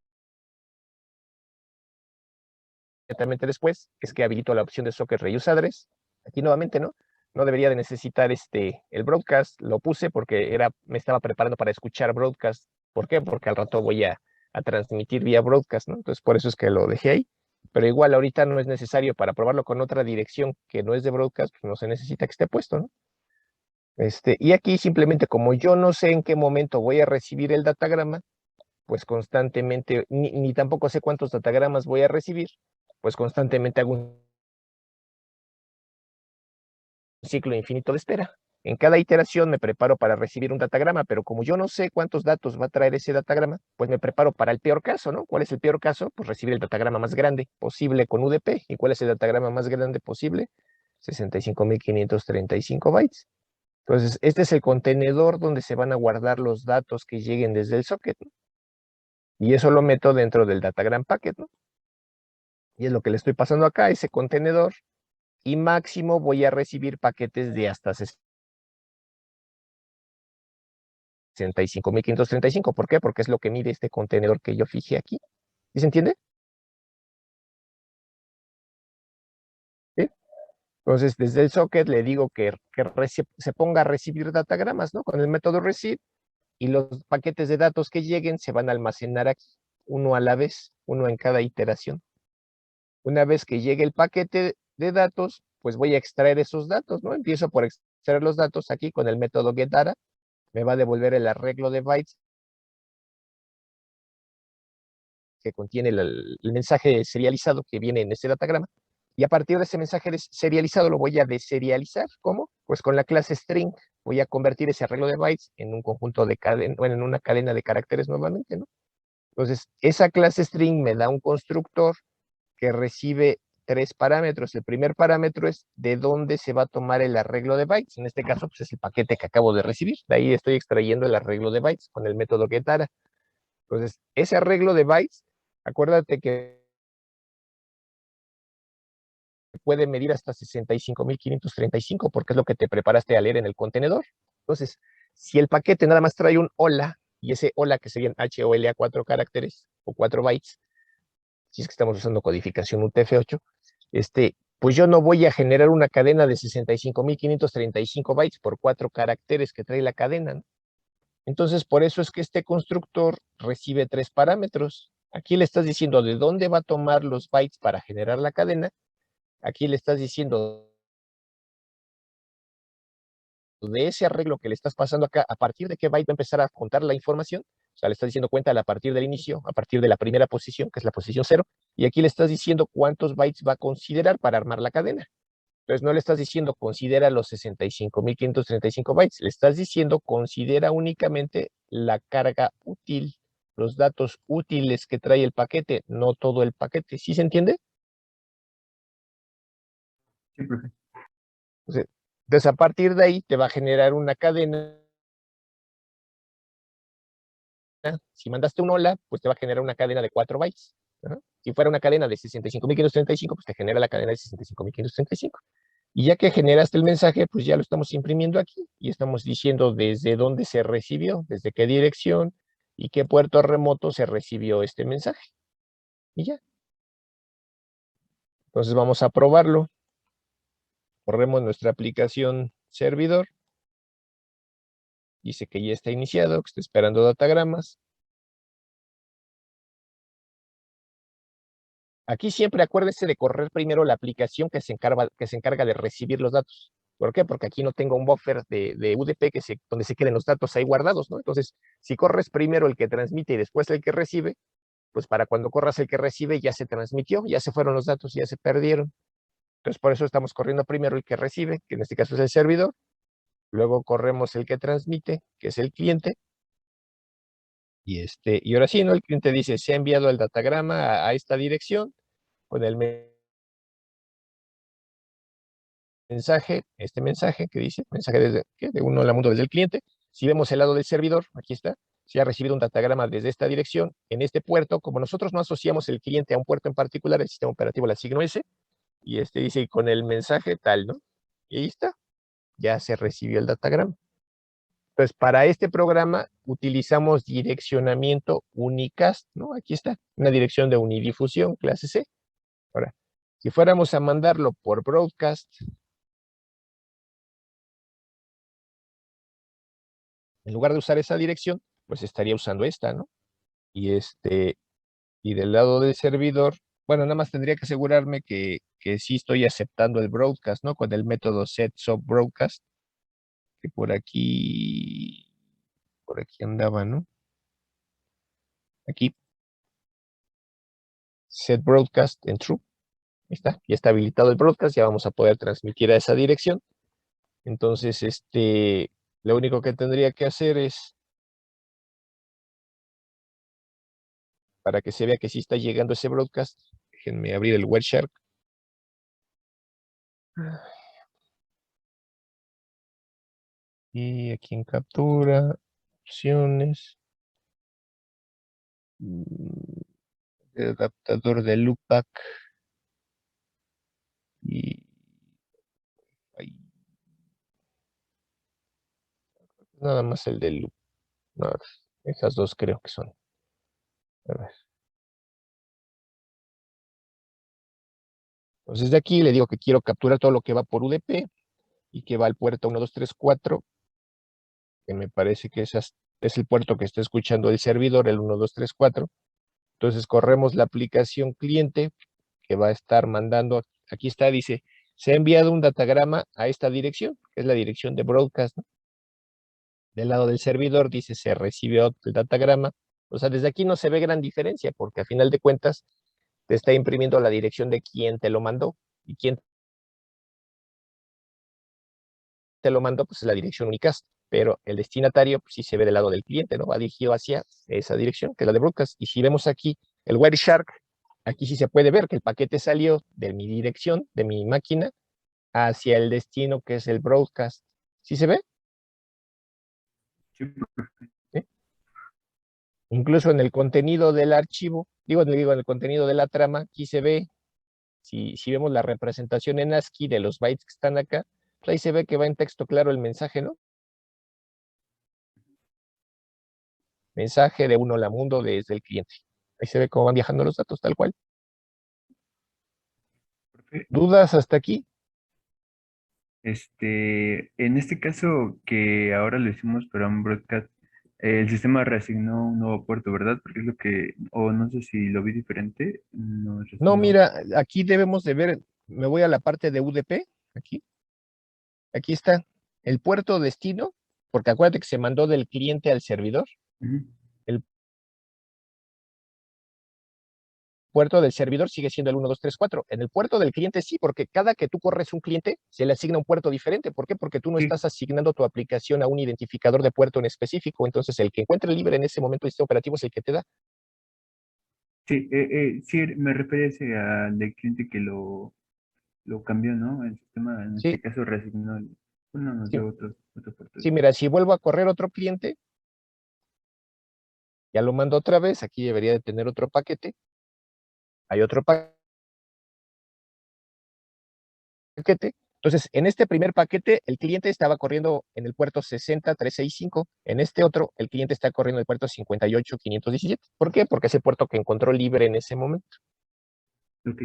después, es que habilito la opción de socket reuse address. Aquí nuevamente, ¿no? No debería de necesitar el broadcast, lo puse porque me estaba preparando para escuchar broadcast. ¿Por qué? Porque al rato voy a transmitir vía broadcast, ¿no? Entonces por eso es que lo dejé ahí. Pero igual ahorita no es necesario para probarlo con otra dirección que no es de broadcast, pues no se necesita que esté puesto, ¿no? Y aquí simplemente como yo no sé en qué momento voy a recibir el datagrama, pues constantemente, ni tampoco sé cuántos datagramas voy a recibir, pues constantemente hago un ciclo infinito de espera. En cada iteración me preparo para recibir un datagrama, pero como yo no sé cuántos datos va a traer ese datagrama, pues me preparo para el peor caso, ¿no? ¿Cuál es el peor caso? Pues recibir el datagrama más grande posible con UDP. ¿Y cuál es el datagrama más grande posible? 65.535 bytes. Entonces, este es el contenedor donde se van a guardar los datos que lleguen desde el socket, ¿no? Y eso lo meto dentro del Datagram Packet, ¿no? Y es lo que le estoy pasando acá, ese contenedor. Y máximo voy a recibir paquetes de hasta 65.535. ¿Por qué? Porque es lo que mide este contenedor que yo fijé aquí. ¿Sí se entiende? ¿Sí? Entonces, desde el socket le digo que se ponga a recibir datagramas, ¿no? Con el método receive, y los paquetes de datos que lleguen se van a almacenar aquí, uno a la vez, uno en cada iteración. Una vez que llegue el paquete de datos, pues voy a extraer esos datos, ¿no? Empiezo por extraer los datos aquí con el método getData, me va a devolver el arreglo de bytes que contiene el mensaje serializado que viene en ese datagrama, y a partir de ese mensaje serializado lo voy a deserializar. ¿Cómo? Pues con la clase string voy a convertir ese arreglo de bytes en un conjunto de cadena, bueno, en una cadena de caracteres nuevamente, ¿no? Entonces, esa clase string me da un constructor que recibe 3 parámetros. El primer parámetro es de dónde se va a tomar el arreglo de bytes. En este caso, pues es el paquete que acabo de recibir. De ahí estoy extrayendo el arreglo de bytes con el método getData. Entonces, ese arreglo de bytes, acuérdate que puede medir hasta 65.535, porque es lo que te preparaste a leer en el contenedor. Entonces, si el paquete nada más trae un hola, y ese hola que serían HOLA 4 caracteres o 4 bytes, si es que estamos usando codificación UTF-8, pues yo no voy a generar una cadena de 65.535 bytes por 4 caracteres que trae la cadena, ¿no? Entonces, por eso es que este constructor recibe 3 parámetros. Aquí le estás diciendo de dónde va a tomar los bytes para generar la cadena. Aquí le estás diciendo de ese arreglo que le estás pasando acá, a partir de qué byte va a empezar a contar la información. O sea, le estás diciendo cuenta a partir del inicio, a partir de la primera posición, que es la posición 0. Y aquí le estás diciendo cuántos bytes va a considerar para armar la cadena. Entonces no le estás diciendo considera los 65.535 bytes, le estás diciendo considera únicamente la carga útil, los datos útiles que trae el paquete, no todo el paquete. ¿Sí se entiende? Sí, profe. Entonces a partir de ahí te va a generar una cadena. Si mandaste un hola, pues te va a generar una cadena de 4 bytes. ¿No? Si fuera una cadena de 65.535, pues te genera la cadena de 65.535. Y ya que generaste el mensaje, pues ya lo estamos imprimiendo aquí y estamos diciendo desde dónde se recibió, desde qué dirección y qué puerto remoto se recibió este mensaje. Y ya. Entonces vamos a probarlo. Corremos nuestra aplicación servidor. Dice que ya está iniciado, que está esperando datagramas. Aquí siempre acuérdese de correr primero la aplicación que se encarga de recibir los datos. ¿Por qué? Porque aquí no tengo un buffer de UDP donde se queden los datos ahí guardados, ¿no? Entonces, si corres primero el que transmite y después el que recibe, pues para cuando corras el que recibe ya se transmitió, ya se fueron los datos, ya se perdieron. Entonces, por eso estamos corriendo primero el que recibe, que en este caso es el servidor. Luego corremos el que transmite, que es el cliente. Y ahora sí, ¿no? El cliente dice, se ha enviado el datagrama a esta dirección con el mensaje, este mensaje que dice, mensaje de uno al mundo desde el cliente. Si vemos el lado del servidor, aquí está, se ha recibido un datagrama desde esta dirección, en este puerto, como nosotros no asociamos el cliente a un puerto en particular, el sistema operativo le asignó ese, y dice con el mensaje tal, ¿no? Y ahí está, ya se recibió el datagrama. Entonces, para este programa utilizamos direccionamiento unicast, ¿no? Aquí está, una dirección de unidifusión, clase C. Ahora, si fuéramos a mandarlo por broadcast, en lugar de usar esa dirección, pues estaría usando esta, ¿no? Y y del lado del servidor, bueno, nada más tendría que asegurarme que sí estoy aceptando el broadcast, ¿no? Con el método setSubBroadcast, que por aquí andaba, ¿no? Aquí, setBroadcast en true. Ahí está, ya está habilitado el broadcast, ya vamos a poder transmitir a esa dirección. Entonces, lo único que tendría que hacer es, para que se vea que sí está llegando ese broadcast, déjenme abrir el Wireshark. Y aquí en captura, opciones, el adaptador de loopback y ahí, nada más el de loop. No, esas dos creo que son. A ver. Entonces de aquí le digo que quiero capturar todo lo que va por UDP y que va al puerto 1234, que me parece que es el puerto que está escuchando el servidor, el 1234. Entonces corremos la aplicación cliente que va a estar mandando, aquí está, dice, se ha enviado un datagrama a esta dirección, que es la dirección de broadcast, ¿no? Del lado del servidor dice, se recibió el datagrama. O sea, desde aquí no se ve gran diferencia, porque a final de cuentas te está imprimiendo la dirección de quién te lo mandó. Y quién te lo mandó, pues es la dirección unicast. Pero el destinatario, pues sí se ve del lado del cliente, ¿no? Va dirigido hacia esa dirección, que es la de broadcast. Y si vemos aquí el Wireshark, aquí sí se puede ver que el paquete salió de mi dirección, de mi máquina, hacia el destino que es el broadcast. ¿Sí se ve? Sí, profe. ¿Sí? Incluso en el contenido del archivo, digo en el contenido de la trama, aquí se ve Si vemos la representación en ASCII de los bytes que están acá, pues ahí se ve que va en texto claro el mensaje, ¿no? Mensaje de un hola mundo desde el cliente. Ahí se ve cómo van viajando los datos, tal cual. Profe, ¿Dudas hasta aquí? en este caso que ahora lo hicimos para un broadcast, el sistema reasignó un nuevo puerto, ¿verdad? Porque es lo que, o no sé si lo vi diferente, nos No, reasignó. mira, aquí debemos de ver, me voy a la parte de UDP, aquí. Aquí está el puerto destino, porque acuérdate que se mandó del cliente al servidor. Ujú. El puerto del servidor sigue siendo el 1, 2, 3, 4. En el puerto del cliente sí, porque cada que tú corres un cliente, se le asigna un puerto diferente. ¿Por qué? Porque tú no Sí. estás asignando tu aplicación a un identificador de puerto en específico. Entonces, el que encuentre libre en ese momento el sistema operativo es el que te da. Sí, sí, me refería a ese al del cliente que lo cambió, ¿no? El sistema en este Sí, caso reasignó, bueno, nos sí, dio otro puerto. sí, mira, si vuelvo a correr otro cliente, ya lo mando otra vez. Aquí debería de tener otro paquete. Hay otro paquete. Entonces, en este primer paquete, el cliente estaba corriendo en el puerto 60365. En este otro, el cliente está corriendo en el puerto 58517. ¿Por qué? Porque es el puerto que encontró libre en ese momento. Ok,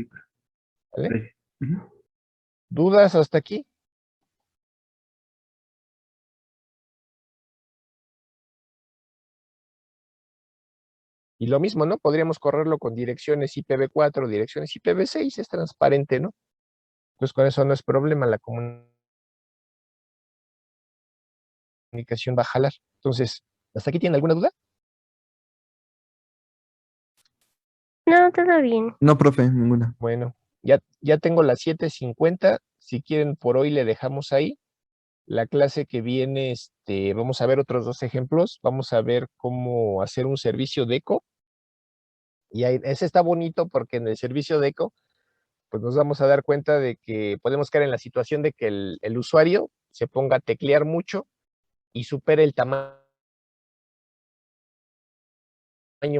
¿Vale? gracias. Ujú. ¿Dudas hasta aquí? Y lo mismo, ¿no? Podríamos correrlo con direcciones IPv4, direcciones IPv6, es transparente, ¿no? Pues con eso no es problema, la comunicación va a jalar. Entonces, ¿hasta aquí tienen alguna duda? No, todo bien. No, profe, ninguna. Bueno, ya tengo las 7:50. Si quieren, por hoy le dejamos ahí. La clase que viene, vamos a ver otros 2 ejemplos. Vamos a ver cómo hacer un servicio de eco. Y ese está bonito porque en el servicio de eco, pues nos vamos a dar cuenta de que podemos caer en la situación de que el usuario se ponga a teclear mucho y supere el tamaño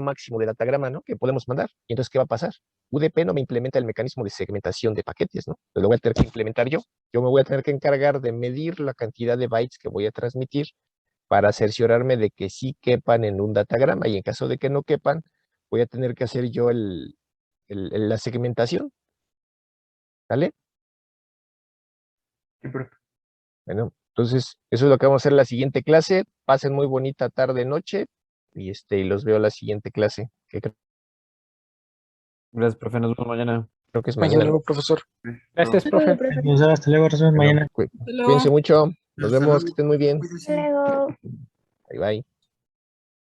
máximo de datagrama, ¿no? Que podemos mandar. Y entonces, ¿qué va a pasar? UDP no me implementa el mecanismo de segmentación de paquetes, ¿no? Lo voy a tener que implementar yo. Yo me voy a tener que encargar de medir la cantidad de bytes que voy a transmitir para cerciorarme de que sí quepan en un datagrama, y en caso de que no quepan, voy a tener que hacer yo la segmentación, ¿vale? Sí, profe. Bueno, entonces eso es lo que vamos a hacer en la siguiente clase. Pasen muy bonita tarde, noche, y los veo en la siguiente clase, que Gracias, profe. Nos vemos mañana. creo que es Hasta mañana, ¿no? luego, profesor. Gracias. Gracias, Hasta luego, profe. profe. Hasta luego, nos vemos Bueno, mañana. cuídense mucho, nos vemos, que estén muy bien, Luego. bye bye.